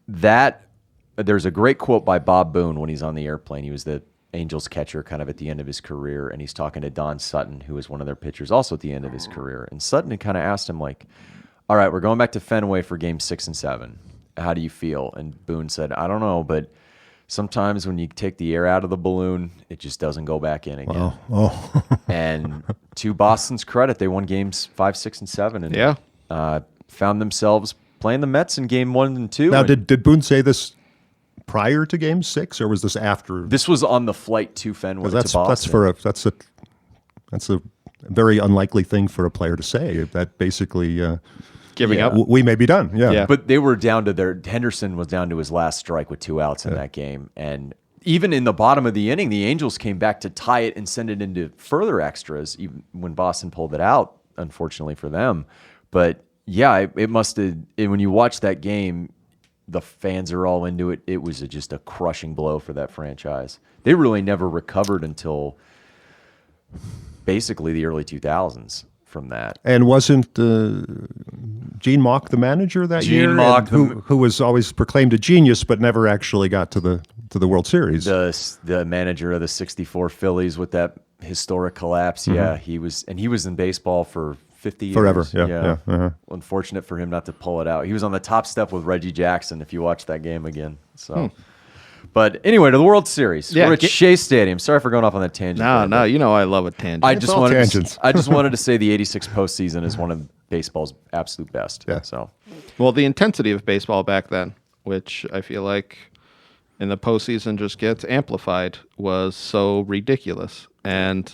there's a great quote by Bob Boone when he's on the airplane. He was the Angels catcher kind of at the end of his career, and he's talking to Don Sutton, who was one of their pitchers also at the end of his career. And Sutton kind of asked him, like, all right, we're going back to Fenway for Game 6 and 7. How do you feel? And Boone said, I don't know, but sometimes when you take the air out of the balloon, it just doesn't go back in again. Oh. And to Boston's credit, they won Games 5, 6, and 7 and found themselves playing the Mets in Game 1 and 2. Now, did Boone say this prior to Game 6, or was this after? This was on the flight to Fenway to Boston. That's a very unlikely thing for a player to say. That basically giving up. We may be done. Yeah. But they were down to Henderson was down to his last strike with 2 outs in that game, and even in the bottom of the inning, the Angels came back to tie it and send it into further extras. Even when Boston pulled it out, unfortunately for them. But yeah, it must have. When you watch that game, the fans are all into it. It was just a crushing blow for that franchise. They really never recovered until basically the early 2000s from that. And wasn't Gene Mauch the manager that year? Gene Mauch, who was always proclaimed a genius, but never actually got to the World Series. The manager of the '64 Phillies with that historic collapse. Mm-hmm. Yeah, he was in baseball for 50 years. Forever, yeah. Uh-huh. Unfortunate for him not to pull it out. He was on the top step with Reggie Jackson if you watch that game again. So, But anyway, to the World Series. We're at Shea Stadium. Sorry for going off on that tangent. No, I love a tangent. I just wanted to say the '86 postseason is one of baseball's absolute best. Yeah. So, well, the intensity of baseball back then, which I feel like in the postseason just gets amplified, was so ridiculous. And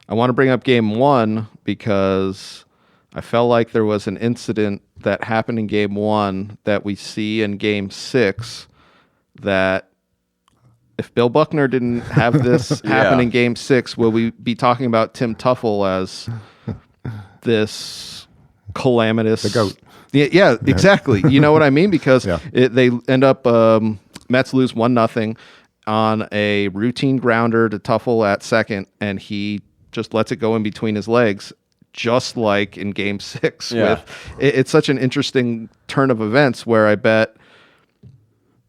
I want to bring up Game 1 because I felt like there was an incident that happened in Game 1 that we see in Game 6 that if Bill Buckner didn't have this happen in Game 6, will we be talking about Tim Tuffle as this calamitous... The GOAT. Yeah, exactly. You know what I mean? Because they end up... Mets lose 1-0 on a routine grounder to Tuffle at second, and he just lets it go in between his legs, just like in Game 6. It's such an interesting turn of events where I bet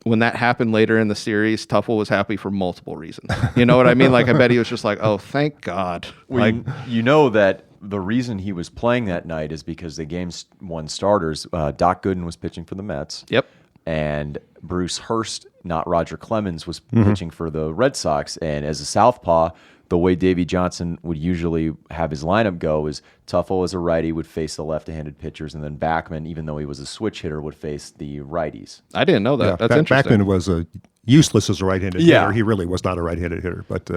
when that happened later in the series, Tuffle was happy for multiple reasons. You know what I mean? Like, I bet he was just like, oh, thank God. Well, you know that the reason he was playing that night is because the game's one starters, Doc Gooden was pitching for the Mets. Yep. And Bruce Hurst, not Roger Clemens, was pitching for the Red Sox. And as a southpaw, the way Davey Johnson would usually have his lineup go is Tuffle as a righty would face the left-handed pitchers, and then Backman, even though he was a switch hitter, would face the righties. I didn't know that. Yeah, That's interesting. Backman was useless as a right-handed hitter. He really was not a right-handed hitter, but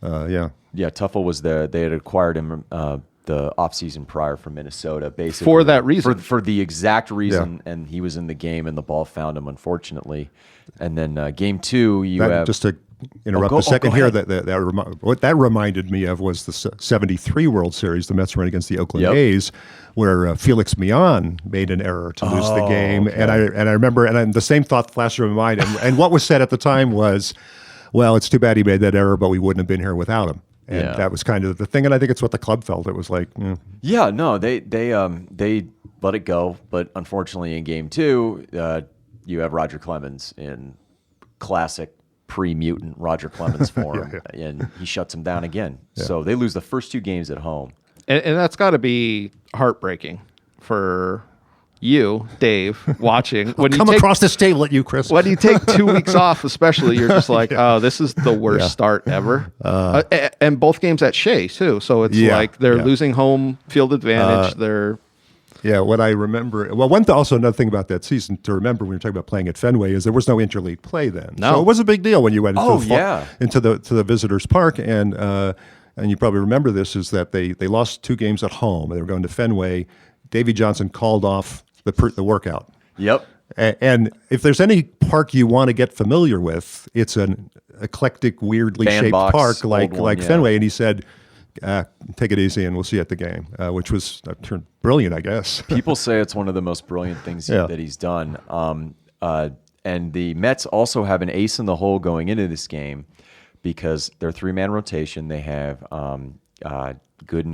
yeah. Yeah, Tuffle was there. They had acquired him the offseason prior from Minnesota, basically. For that reason. For the exact reason, and he was in the game, and the ball found him, unfortunately. And then game 2, you have... Just to interrupt a second here, what that reminded me of was the 73 World Series, the Mets ran against the Oakland A's, where Felix Millan made an error to lose the game. Okay. And I remember, the same thought flashed through my mind, and what was said at the time was, well, it's too bad he made that error, but we wouldn't have been here without him. And that was kind of the thing, and I think it's what the club felt. It was like, yeah, no, they let it go, but unfortunately, in game 2, you have Roger Clemens in classic pre-mutant Roger Clemens form, and he shuts him down again. Yeah. So they lose the first 2 games at home, and that's got to be heartbreaking for you, Dave, watching. When you come across this table at you, Chris. When you take 2 weeks off, especially, you're just like, oh, this is the worst start ever. And both games at Shea, too. So it's like they're losing home field advantage. What I remember, well, another thing about that season to remember when you're talking about playing at Fenway is there was no interleague play then. No. So it was a big deal when you went into the visitors' park, and you probably remember this, is that they lost 2 games at home. They were going to Fenway. Davey Johnson called off the workout. Yep. And if there's any park you want to get familiar with, it's an eclectic, weirdly shaped park like Fenway. And he said, take it easy and we'll see you at the game, which was turned brilliant, I guess. People say it's one of the most brilliant things that he's done. And the Mets also have an ace in the hole going into this game because they're 3-man rotation. They have Gooden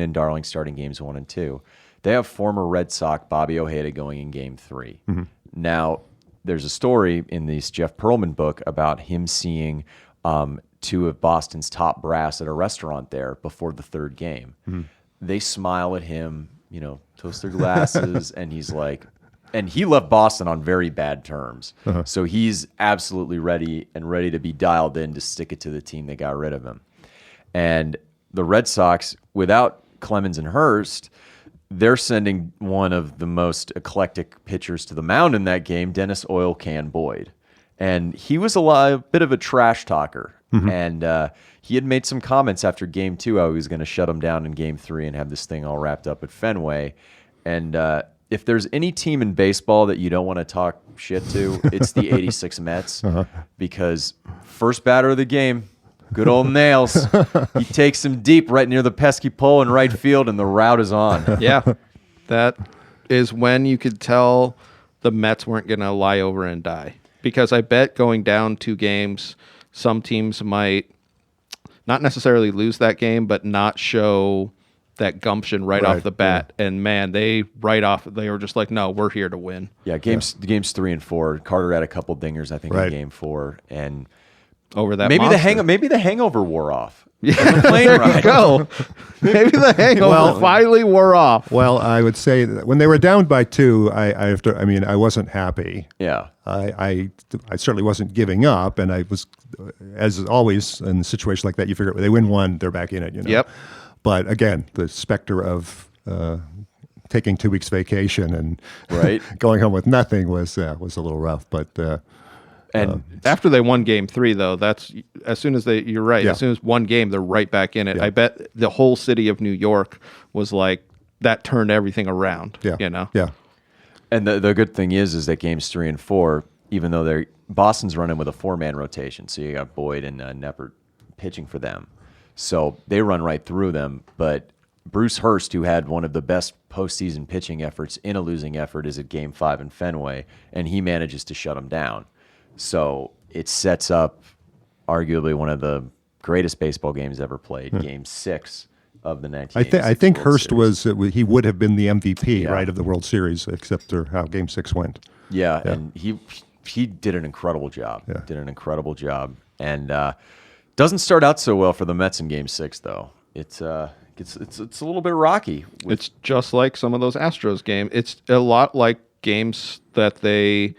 and Darling starting games 1 and 2. They have former Red Sox Bobby Ojeda going in game 3. Mm-hmm. Now, there's a story in this Jeff Pearlman book about him seeing 2 of Boston's top brass at a restaurant there before the 3rd game. Mm-hmm. They smile at him, toast their glasses, and he's like, and he left Boston on very bad terms. Uh-huh. So he's absolutely ready to be dialed in to stick it to the team that got rid of him. And the Red Sox, without Clemens and Hurst, they're sending one of the most eclectic pitchers to the mound in that game, Dennis Oil Can Boyd. And he was a bit of a trash talker. Mm-hmm. And he had made some comments after game 2 how he was going to shut him down in game 3 and have this thing all wrapped up at Fenway. And if there's any team in baseball that you don't want to talk shit to, it's the 86 Mets. Because first batter of the game, good old Nails. He takes him deep right near the pesky pole in right field, and the route is on. Yeah. That is when you could tell the Mets weren't going to lie over and die. Because I bet going down 2 games, some teams might not necessarily lose that game, but not show that gumption right off the bat. Yeah. And man, they were just like, no, we're here to win. Yeah, games 3 and 4. Carter had a couple dingers, I think, in game 4, and over that maybe monster. maybe the hangover wore off. Yeah, there you go. Maybe the hangover finally wore off. Well, I would say that when they were down by 2, I wasn't happy. Yeah, I certainly wasn't giving up, and I was, as always in a situation like that, you figure they win 1, they're back in it. Yep. But again, the specter of taking 2 weeks vacation and going home with nothing was a little rough, but. And after they won game 3, though, that's as soon as you're right. Yeah. As soon as one game, they're right back in it. Yeah. I bet the whole city of New York was like, that turned everything around. Yeah. Yeah. And the good thing is that games 3 and 4, even though Boston's running with a 4-man rotation, so you got Boyd and Neppert pitching for them. So they run right through them. But Bruce Hurst, who had one of the best postseason pitching efforts in a losing effort, is at game 5 in Fenway, and he manages to shut them down. So it sets up arguably one of the greatest baseball games ever played, Game 6 of the 1986 I think World Hurst Series. he would have been the MVP, right, of the World Series, except for how Game 6 went. Yeah, and he he did an incredible job. And doesn't start out so well for the Mets in Game 6, though. It's a little bit rocky. It's just like some of those Astros games. It's a lot like games that they,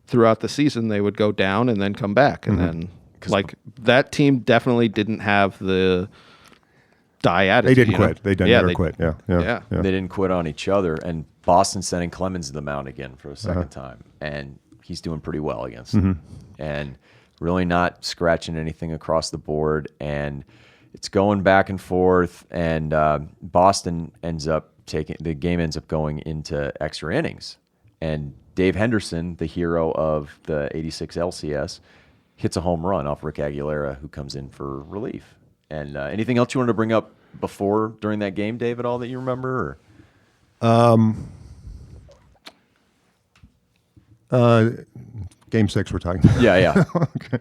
throughout the season, they would go down and then come back. And then, like, that team definitely didn't have the die attitude. They didn't quit. They never quit. Yeah. They didn't quit on each other. And Boston sending Clemens to the mound again for a second time. And he's doing pretty well against them. And really not scratching anything across the board. And it's going back and forth. And Boston the game ends up going into extra innings. And Dave Henderson, the hero of the 86 LCS, hits a home run off Rick Aguilera, who comes in for relief. And anything else you wanted to bring up during that game, Dave, at all that you remember? Game 6 we're talking about. Yeah. Okay.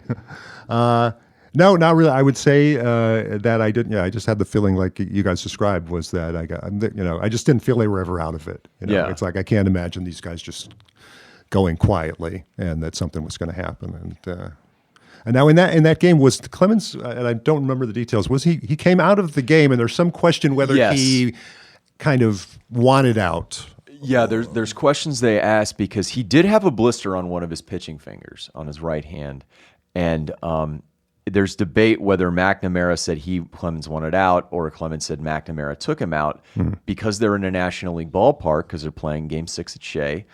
No, not really. I would say that I didn't. Yeah, I just had the feeling like you guys described was that I just didn't feel they were ever out of it. It's like I can't imagine these guys just going quietly and that something was going to happen. And now in that game was Clemens, and I don't remember the details. Was he came out of the game, and there's some question whether he kind of wanted out. Yeah, there's questions they asked because he did have a blister on one of his pitching fingers on his right hand, and there's debate whether McNamara said Clemens wanted out or Clemens said McNamara took him out because they're in a National League ballpark because they're playing Game 6 at Shea.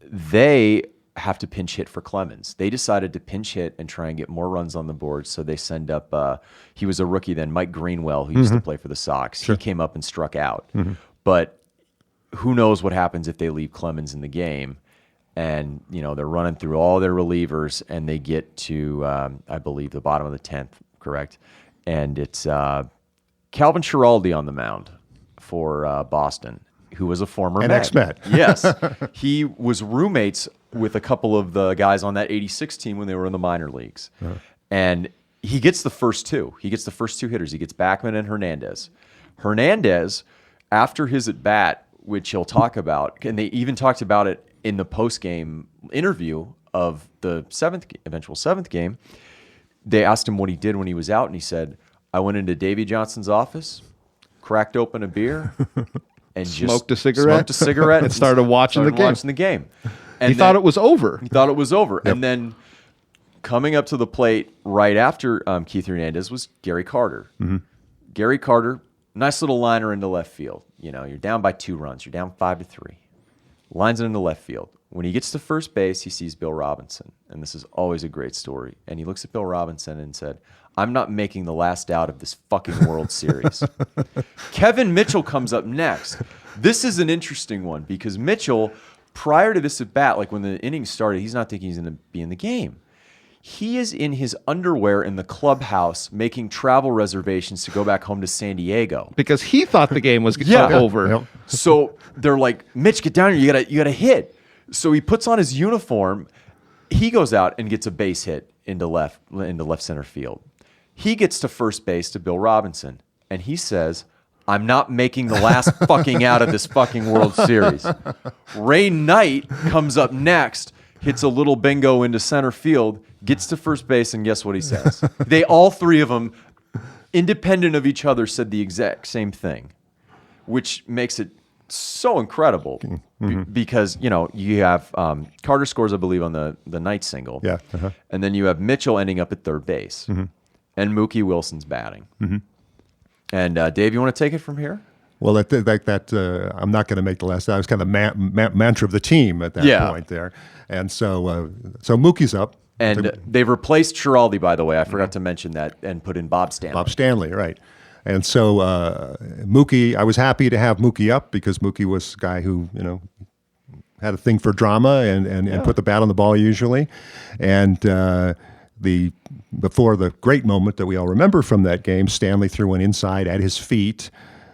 They have to pinch hit for Clemens. They decided to pinch hit and try and get more runs on the board, so they send up, he was a rookie then, Mike Greenwell, who used to play for the Sox. Sure. He came up and struck out. But who knows what happens if they leave Clemens in the game. And, they're running through all their relievers, and they get to, I believe, the bottom of the 10th, correct? And it's Calvin Schiraldi on the mound for Boston, who was a former Met. Ex-Met. Yes. He was roommates with a couple of the guys on that 86 team when they were in the minor leagues. And he gets the first two. He gets the first two hitters. He gets Backman and Hernandez. Hernandez, after his at-bat, which he'll talk about, and they even talked about it in the post-game interview of the eventual seventh game, they asked him what he did when he was out, and he said, I went into Davey Johnson's office, cracked open a beer, and smoked a cigarette, and started watching the game. And he thought it was over. Yep. And then coming up to the plate right after Keith Hernandez was Gary Carter. Gary Carter, nice little liner into left field. You're down by 2 runs. You're down 5-3. Lines it into left field. When he gets to first base, he sees Bill Robinson. And this is always a great story. And he looks at Bill Robinson and said, I'm not making the last out of this fucking World Series. Kevin Mitchell comes up next. This is an interesting one because Mitchell, prior to this at bat, like when the inning started, he's not thinking he's going to be in the game. He is in his underwear in the clubhouse making travel reservations to go back home to San Diego because he thought the game was over. Yep. So they're like, Mitch, get down here. You gotta hit. So he puts on his uniform. He goes out and gets a base hit into left center field. He gets to first base to Bill Robinson, and he says, I'm not making the last fucking out of this fucking World Series. Ray Knight comes up next, hits a little bingo into center field, gets to first base, and guess what he says? All three of them, independent of each other, said the exact same thing, which makes it so incredible because, you have Carter scores, I believe, on the Knight single. Yeah. And then you have Mitchell ending up at third base. And Mookie Wilson's batting. And Dave, you want to take it from here? Well, I'm not going to make the last. That was kind of the mantra of the team at that point there. And so Mookie's up. And they've replaced Schiraldi, by the way. I forgot to mention that, and put in Bob Stanley. Bob Stanley, right. And so Mookie, I was happy to have Mookie up because Mookie was a guy who, had a thing for drama and put the bat on the ball usually. And before the great moment that we all remember from that game, Stanley threw one inside at his feet.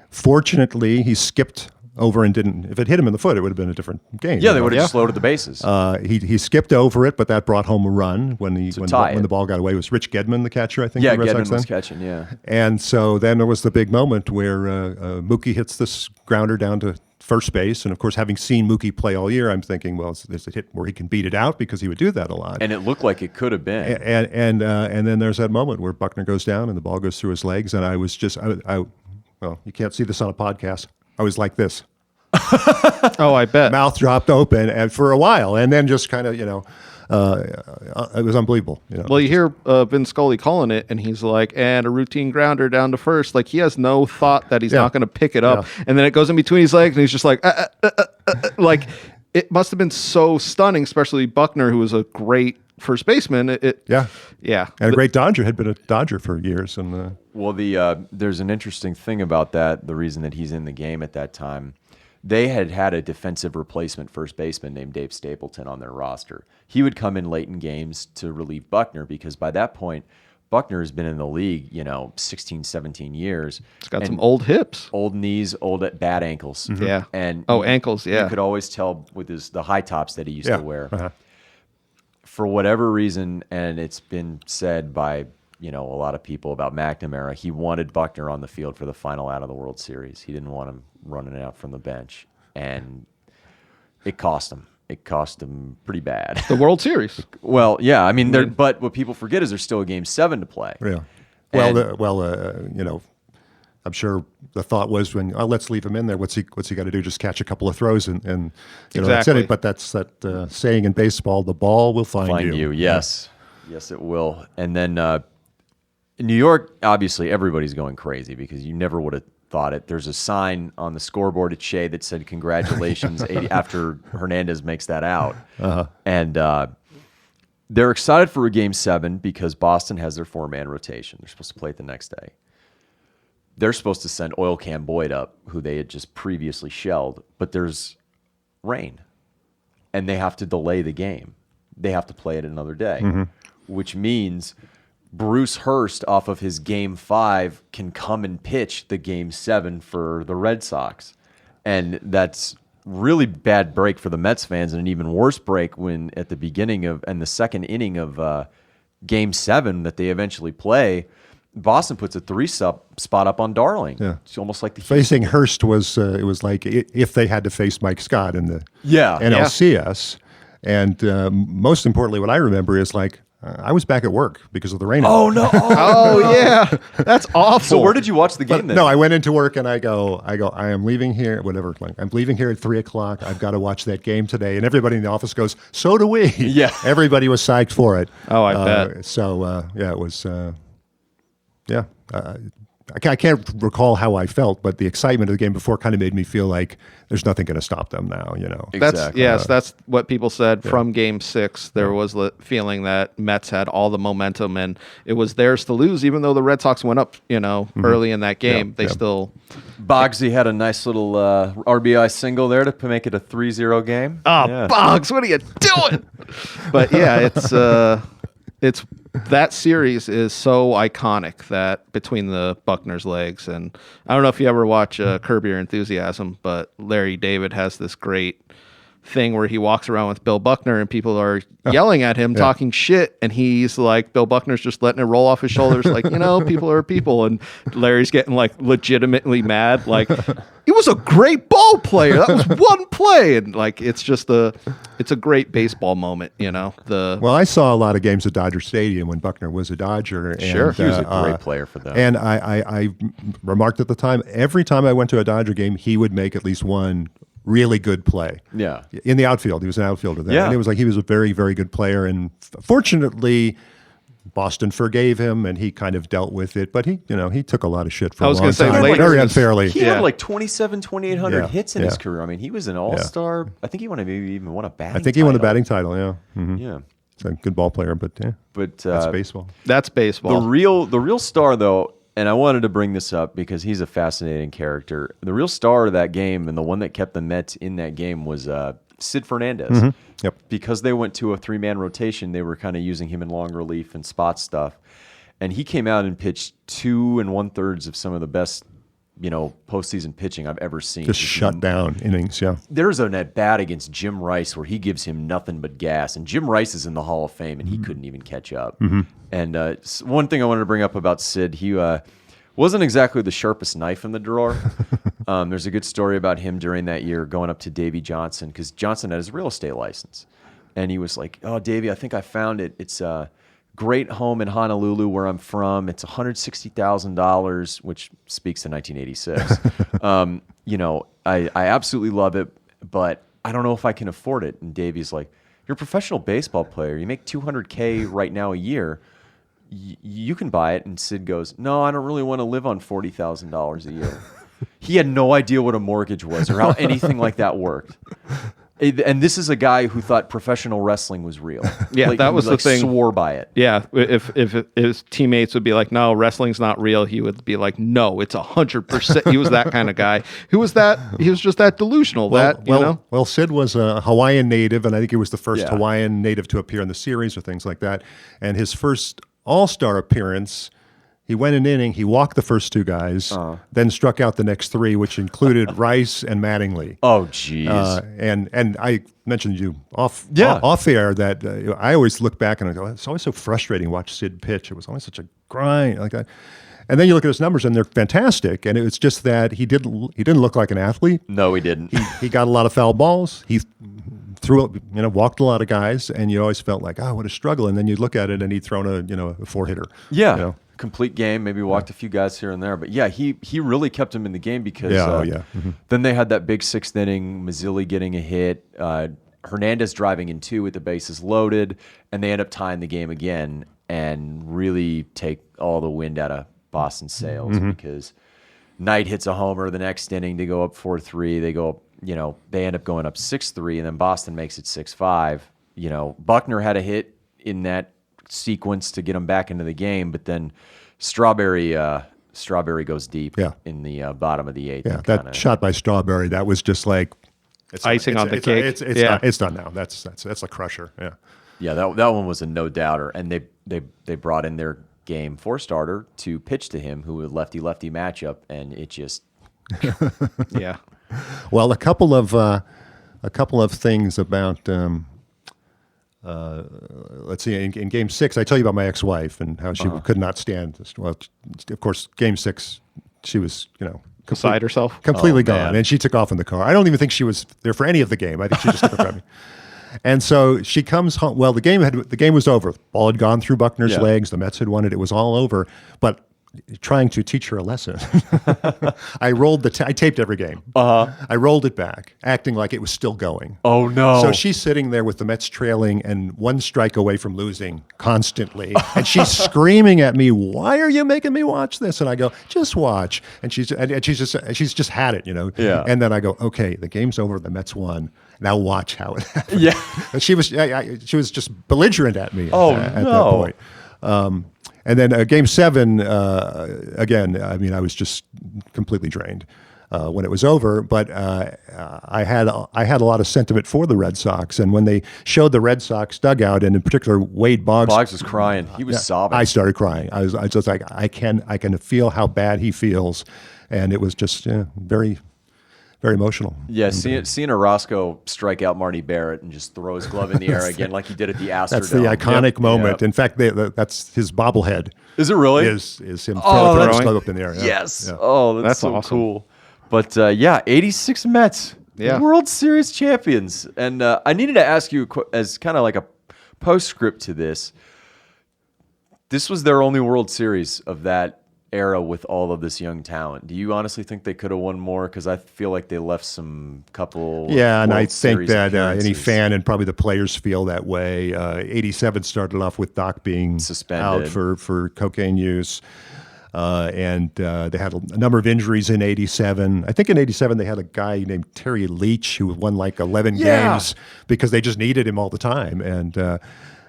Fortunately, he skipped over and didn't. If it hit him in the foot, it would have been a different game. Yeah, they would have just loaded the bases. He skipped over it, but that brought home a run when the ball got away. It was Rich Gedman, the catcher, I think. Yeah, Gedman was catching. Yeah. And so then there was the big moment where Mookie hits this grounder down to first base. And of course, having seen Mookie play all year, I'm thinking, well, there's a hit where he can beat it out because he would do that a lot. And it looked like it could have been. And then there's that moment where Buckner goes down and the ball goes through his legs. And I was just, well, you can't see this on a podcast. I was like this. Oh, I bet. Mouth dropped open and for a while. And then just kind of, it was unbelievable. Well, you hear Vin Scully calling it, and he's like, and a routine grounder down to first. Like, he has no thought that he's not going to pick it up. Yeah. And then it goes in between his legs, and he's just like, like, it must have been so stunning, especially Buckner, who was a great first baseman. Yeah. And a great Dodger, had been a Dodger for years. And well, there's an interesting thing about that. The reason that he's in the game at that time, they had a defensive replacement first baseman named Dave Stapleton on their roster. He would come in late in games to relieve Buckner because by that point, Buckner has been in the league, 16, 17 years. He's got some old hips. Old knees, bad ankles. Mm-hmm. Yeah. And ankles, yeah. You could always tell with the high tops that he used to wear. Uh-huh. For whatever reason, and it's been said by a lot of people about McNamara, he wanted Buckner on the field for the final out of the World Series. He didn't want him running out from the bench, and it cost him. It cost him pretty bad. The World Series. Well, yeah. I mean, but what people forget is there's still a Game 7 to play. Yeah. I'm sure the thought was when let's leave him in there. What's he got to do? Just catch a couple of throws and that's it. But that's that saying in baseball: the ball will find you. Yes, yes, it will. And then in New York, obviously, everybody's going crazy because you never would have thought it. There's a sign on the scoreboard at Shea that said "Congratulations" after Hernandez makes that out, and they're excited for a Game 7 because Boston has their 4-man rotation. They're supposed to play it the next day. They're supposed to send Oil Can Boyd up, who they had just previously shelled, but there's rain, and they have to delay the game. They have to play it another day, which means Bruce Hurst, off of his Game 5, can come and pitch the Game 7 for the Red Sox. And that's really bad break for the Mets fans, and an even worse break when at the beginning and the second inning of Game 7 that they eventually play, Boston puts a 3 spot up on Darling. Yeah. It's almost like facing Hurst was it was like if they had to face Mike Scott in the NLCS. And most importantly, what I remember is like I was back at work because of the rain. Oh no! Oh yeah, that's awful. So where did you watch the game then? No, I went into work and I go. I am leaving here. Whatever. Like, I'm leaving here at 3:00. I've got to watch that game today. And everybody in the office goes, "So do we." Yeah. Everybody was psyched for it. Oh, I bet. So it was. Yeah, I can't recall how I felt, but the excitement of the game before kind of made me feel like there's nothing going to stop them now. Exactly. That's what people said from Game 6. There was the feeling that Mets had all the momentum, and it was theirs to lose, even though the Red Sox went up, early in that game. They still. Boggsy had a nice little RBI single there to make it a 3-0 game. Oh, Boggs, what are you doing? But yeah, it's that series is so iconic that between the Buckner's legs, and I don't know if you ever watch Curb Your Enthusiasm, but Larry David has this great thing where he walks around with Bill Buckner and people are yelling at him, talking shit, and he's like, Bill Buckner's just letting it roll off his shoulders, like, people are people, and Larry's getting like legitimately mad, like, he was a great ball player, that was one play, and like it's a great baseball moment, Well, I saw a lot of games at Dodger Stadium when Buckner was a Dodger. And, sure, he was a great player for them. And I remarked at the time, every time I went to a Dodger game, he would make at least one really good play. Yeah. In the outfield. He was an outfielder there. Yeah. And it was like he was a very, very good player. And fortunately, Boston forgave him and he kind of dealt with it. But he took a lot of shit for a long time. Very unfairly. He had like 2,800 hits in his career. I mean, he was an all-star. Yeah. I think he maybe even won a batting title. I think he won a batting title, yeah. Mm-hmm. Yeah. He's a good ball player, but that's baseball. That's baseball. The real star, though, and I wanted to bring this up because he's a fascinating character. The real star of that game and the one that kept the Mets in that game was Sid Fernandez. Mm-hmm. Yep. Because they went to a 3-man rotation, they were kind of using him in long relief and spot stuff. And he came out and pitched 2 1/3 of some of the best, postseason pitching I've ever seen. Just shut down innings, yeah. There's an at-bat against Jim Rice where he gives him nothing but gas. And Jim Rice is in the Hall of Fame, and he couldn't even catch up. Mm-hmm. And one thing I wanted to bring up about Sid, Wasn't exactly the sharpest knife in the drawer. There's a good story about him during that year going up to Davey Johnson, because Johnson had his real estate license. And he was like, "Oh, Davey, I think I found it. It's a great home in Honolulu where I'm from. It's $160,000, which speaks to 1986. You know, I absolutely love it, but I don't know if I can afford it." And Davey's like, "You're a professional baseball player. You make $200K right now a year. You can buy it." And Sid goes, "No, I don't really want to live on $40,000 a year." He had no idea what a mortgage was or how anything like that worked. And this is a guy who thought professional wrestling was real. Yeah, like, that was the thing. Swore by it. Yeah, if his teammates would be like, "No, wrestling's not real," he would be like, "No, it's 100%." He was that kind of guy. Who was that? He was just that delusional. Well, Sid was a Hawaiian native, and I think he was the first Hawaiian native to appear in the series or things like that. And his first All-Star appearance, he went an inning, he walked the first two guys, then struck out the next three, which included Rice and Mattingly. Oh, geez. And I mentioned you off air that I always look back and I go, it's always so frustrating to watch Sid pitch. It was always such a grind like that. And then you look at his numbers and they're fantastic. And it was just that he didn't look like an athlete. No, he didn't. He got a lot of foul balls. He walked a lot of guys, and you always felt like, oh, what a struggle. And then you look at it and he'd thrown a 4-hitter. Yeah. You know? Complete game, maybe walked a few guys here and there. But yeah, he really kept him in the game because then they had that big sixth inning, Mazzilli getting a hit, Hernandez driving in two with the bases loaded, and they end up tying the game again and really take all the wind out of Boston's sails because Knight hits a homer the next inning to go up 4-3. They go up, they end up going up 6-3, and then Boston makes it 6-5. Buckner had a hit in that sequence to get him back into the game, but then Strawberry goes deep in the bottom of the eighth. Yeah, that shot by Strawberry, that was just like icing on the cake. It's done now. That's a crusher. Yeah. Yeah, that one was a no doubter, and they brought in their game 4 starter to pitch to him, who was lefty matchup, and it just yeah. Well, a couple of things about. Let's see. In Game 6, I tell you about my ex-wife and how she could not stand this. Well, of course, Game 6, she was beside herself, completely gone, and she took off in the car. I don't even think she was there for any of the game. I think she just took a driving. And so she comes home. Well, the game was over. The ball had gone through Buckner's legs. The Mets had won it. It was all over. But trying to teach her a lesson, I taped every game. I rolled it back, acting like it was still going. Oh no! So she's sitting there with the Mets trailing and one strike away from losing constantly, and she's screaming at me, "Why are you making me watch this?" And I go, "Just watch." And she's just had it, Yeah. And then I go, "Okay, the game's over. The Mets won. Now watch how it happened." Yeah. And she was just belligerent at me. At that point. And then Game 7, again, I mean, I was just completely drained when it was over. But I had a lot of sentiment for the Red Sox. And when they showed the Red Sox dugout, and in particular Wade Boggs. Boggs was crying. He was sobbing. I started crying. I was just like, I can feel how bad he feels. And it was just very, very emotional. Yeah, seeing Orozco strike out Marty Barrett and just throw his glove in the air again like he did at the Astrodome. That's the iconic moment. Yep. In fact, that's his bobblehead. Is it really? Is him throwing his glove up in the air. Yeah. Yes. Yeah. Oh, that's so awesome. cool. But 86 Mets, World Series champions. And I needed to ask you as kind of like a postscript to this. This was their only World Series of that era with all of this young talent. Do you honestly think they could have won more? Because I feel like they left some couple. Yeah, and World I think Series that any appearances. fan and probably the players feel that way. 87 started off with Doc being Suspended. out for cocaine use. And they had a number of injuries in 87. I think in 87 they had a guy named Terry Leach who won like 11 games because they just needed him all the time.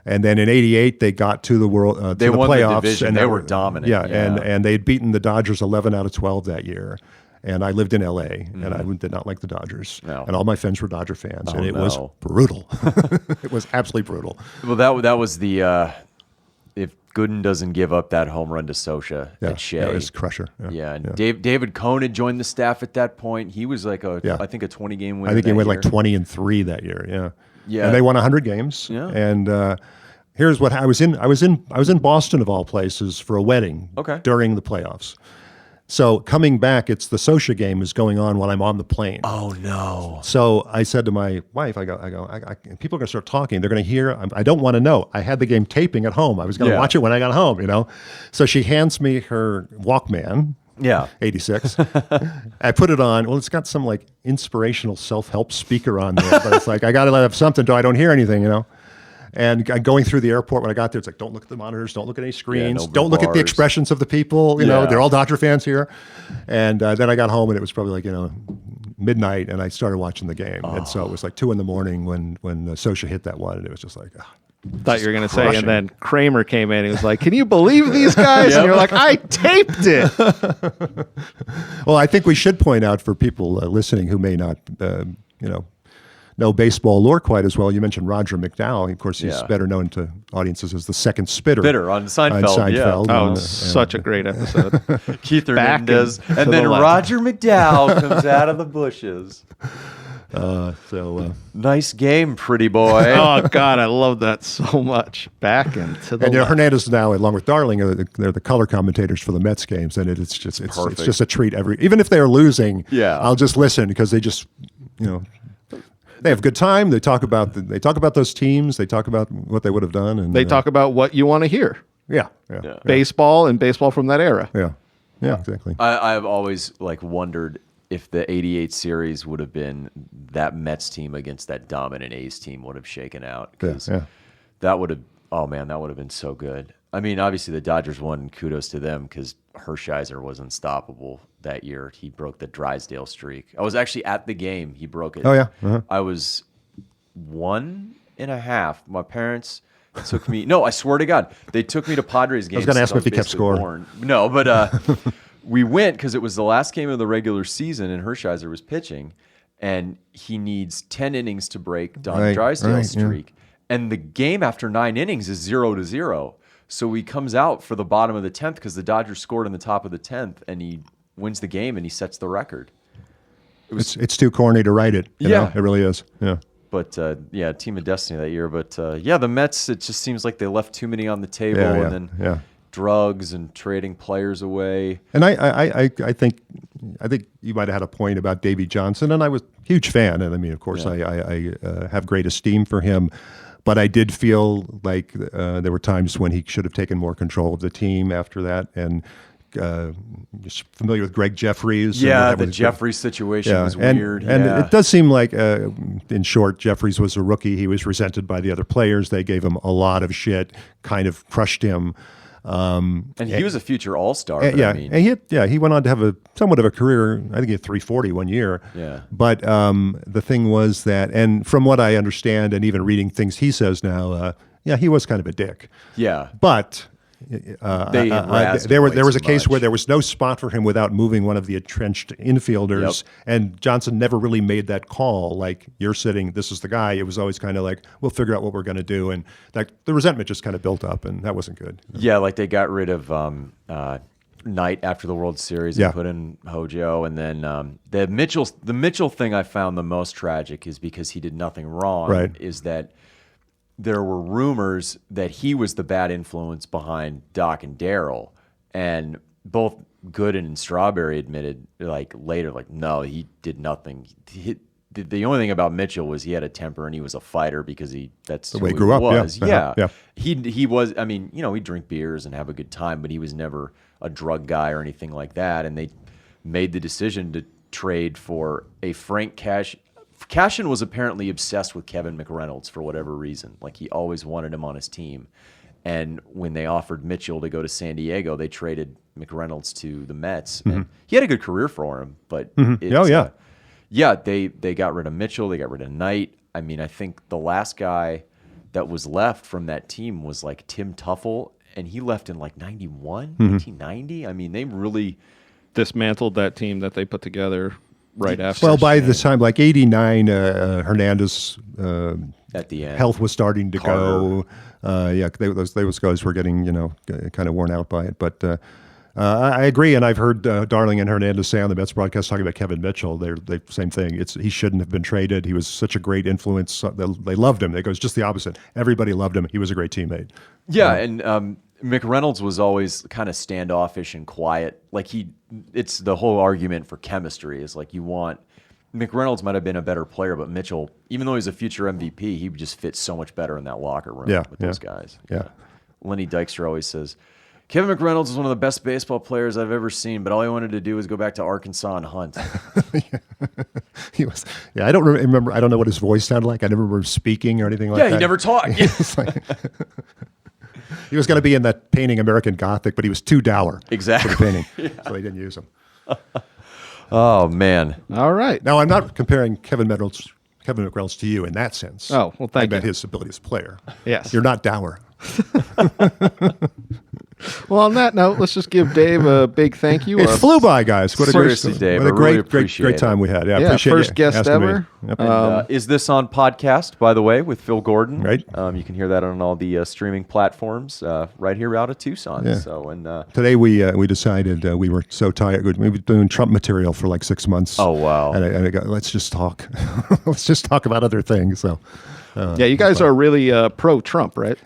And then in 88 they got to the world to They the won playoffs, the division. and They were dominant. Yeah, Yeah. and they'd beaten the Dodgers 11 out of 12 that year. And I lived in L.A. and I did not like the Dodgers. No. And all my friends were Dodger fans, and it no. was brutal. It was absolutely brutal. Well, that was the if Gooden doesn't give up that home run to Socha at Shea. Yeah, it was crusher. Yeah, and David Cohn had joined the staff at that point. He was like I think a 20-game winner. I think he that went year. like 20-3 that year. Yeah, Yeah. And they won 100 games. Yeah. And here's what I was in Boston of all places for a wedding. Okay. During the playoffs, So coming back, it's the Scioscia game is going on while I'm on the plane. Oh no! So I said to my wife, I go, people are going to start talking. They're going to hear. I don't want to know. I had the game taping at home. I was going to watch it when I got home. So she hands me her Walkman. Yeah, 86. I put it on. Well, it's got some like inspirational self-help speaker on there, but it's like I got to have something so I don't hear anything. And going through the airport when I got there, it's like, don't look at the monitors, don't look at any screens, don't look at the expressions of the people. They're all Dodger fans here. And then I got home and it was probably like, midnight, and I started watching the game. And so it was like 2 a.m. when Scioscia hit that one, and it was just like, thought you were going to say, and then Kramer came in and he was like, can you believe these guys? And you're like, I taped it. Well, I think we should point out for people listening who may not, know baseball lore quite as well. You mentioned Roger McDowell. Of course, he's better known to audiences as the second spitter. On Seinfeld. Oh, such a great episode. Keith Hernandez. And then Roger McDowell comes out of the bushes. Nice game, pretty boy. Oh, God, I love that so much. Back and to the And left. Hernandez now, along with Darling, they're the color commentators for the Mets games, and it's just a treat even if they're losing. Yeah. I'll just listen because they just they have a good time. They talk about those teams. They talk about what they would have done, and they talk about what you want to hear. Yeah. Baseball and baseball from that era. Yeah, exactly. I've always wondered if the '88 series would have been that Mets team against that dominant A's team would have shaken out, because that would have been so good. I mean, obviously the Dodgers won. Kudos to them, because Hershiser was unstoppable that year. He broke the Drysdale streak. I was actually at the game. He broke it. Oh, yeah. Uh-huh. I was 1.5. My parents took me. No, I swear to God, they took me to Padres games. I was going to ask him if he kept score. No, but we went because it was the last game of the regular season, and Hershiser was pitching, and he needs 10 innings to break Don Drysdale's streak. Yeah. And the game after 9 innings is 0-0. So he comes out for the bottom of the 10th because the Dodgers scored in the top of the 10th, and he wins the game and he sets the record. It's too corny to write it. You know? It really is. Yeah. But team of destiny that year. But the Mets, it just seems like they left too many on the table, and then drugs and trading players away. And I think you might have had a point about Davey Johnson, and I was a huge fan. And I mean, of course, I have great esteem for him. But I did feel like there were times when he should have taken more control of the team after that. And just familiar with Greg Jeffries. Yeah, the Jeffries situation was weird. And it does seem like, in short, Jeffries was a rookie. He was resented by the other players. They gave him a lot of shit, kind of crushed him. And he was a future All-Star. And he went on to have somewhat of a career. I think he had 340 one year. Yeah. But the thing was that, and from what I understand, and even reading things he says now, he was kind of a dick. Yeah. But there was a case where there was no spot for him without moving one of the entrenched infielders, and Johnson never really made that call. Like, you're sitting, this is the guy. It was always kind of like, we'll figure out what we're going to do, and the resentment just kind of built up, and that wasn't good. Yeah, like they got rid of Knight after the World Series and put in Hojo, and then the Mitchell thing I found the most tragic is because he did nothing wrong. Right. Is that there were rumors that he was the bad influence behind Doc and Darryl, and both Gooden and Strawberry admitted later, no, he did nothing. The only thing about Mitchell was he had a temper and he was a fighter because that's the way he grew up. He was. I mean, he'd drink beers and have a good time, but he was never a drug guy or anything like that. And they made the decision to trade for a Frank Cashin was apparently obsessed with Kevin McReynolds for whatever reason. Like, he always wanted him on his team. And when they offered Mitchell to go to San Diego, they traded McReynolds to the Mets. Mm-hmm. And he had a good career for him, but they got rid of Mitchell. They got rid of Knight. I mean, I think the last guy that was left from that team was Tim Tuffle, and he left in 1990. I mean, they really dismantled that team that they put together right after. Well, by the time, 89, Hernandez at the end, health was starting to go. Those guys were getting, kind of worn out by it. But I agree, and I've heard Darling and Hernandez say on the Mets broadcast talking about Kevin Mitchell. They same thing. He shouldn't have been traded. He was such a great influence. They loved him. It goes just the opposite. Everybody loved him. He was a great teammate. Yeah, and McReynolds was always kind of standoffish and quiet. Like it's the whole argument for chemistry is like McReynolds might have been a better player, but Mitchell, even though he's a future MVP, he would just fit so much better in that locker room with those guys. Yeah. Lenny Dykstra always says, Kevin McReynolds is one of the best baseball players I've ever seen, but all he wanted to do was go back to Arkansas and hunt. He was. Yeah, I don't remember. I don't know what his voice sounded like. I never remember him speaking or anything like that. Yeah, he never talked. He was going to be in that painting American Gothic, but he was too dour. Exactly. For the painting, so they didn't use him. Oh, man. All right. Now, I'm not comparing Kevin McReynolds to you in that sense. Oh, well, thank you. I meant his ability as a player. Yes. You're not dour. Well, on that note, let's just give Dave a big thank you. It flew by, guys. What Seriously, Dave, what a really great time we had. Yeah, appreciate first you guest asking me. ever. Yep. And, is this on podcast, by the way, with Phil Gordon? Right. You can hear that on all the streaming platforms right here out of Tucson. Yeah. So, and today we decided we were so tired. We were doing Trump material for like 6 months. Oh, wow. And I go, let's just talk. Let's just talk about other things. So. Yeah, you guys are really pro-Trump, right?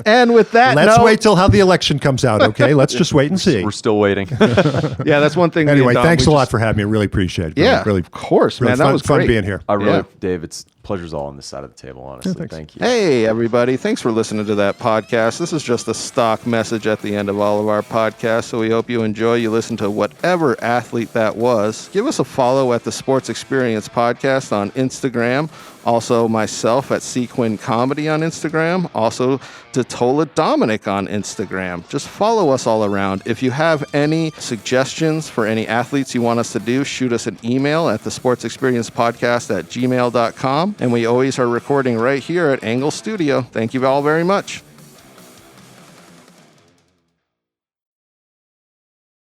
And with that, let's wait till how the election comes out, okay? Let's just wait and see. We're still waiting. Yeah, that's one thing. Anyway, thanks a lot for having me. Really appreciate it. Yeah, really, of course, really man. Fun, that was fun great. being here. Dave, it's pleasure's all on this side of the table, honestly. Yeah, thank you. Hey, everybody. Thanks for listening to that podcast. This is just a stock message at the end of all of our podcasts, so we hope you enjoy. You listen to whatever athlete that was. Give us a follow at the Sports Experience Podcast on Instagram. Also, myself at Quinn Comedy on Instagram. Also, DiTolla Dominic on Instagram. Just follow us all around. If you have any suggestions for any athletes you want us to do, shoot us an email at thesportsexperiencepodcast@gmail.com. And we always are recording right here at Engle Studio. Thank you all very much.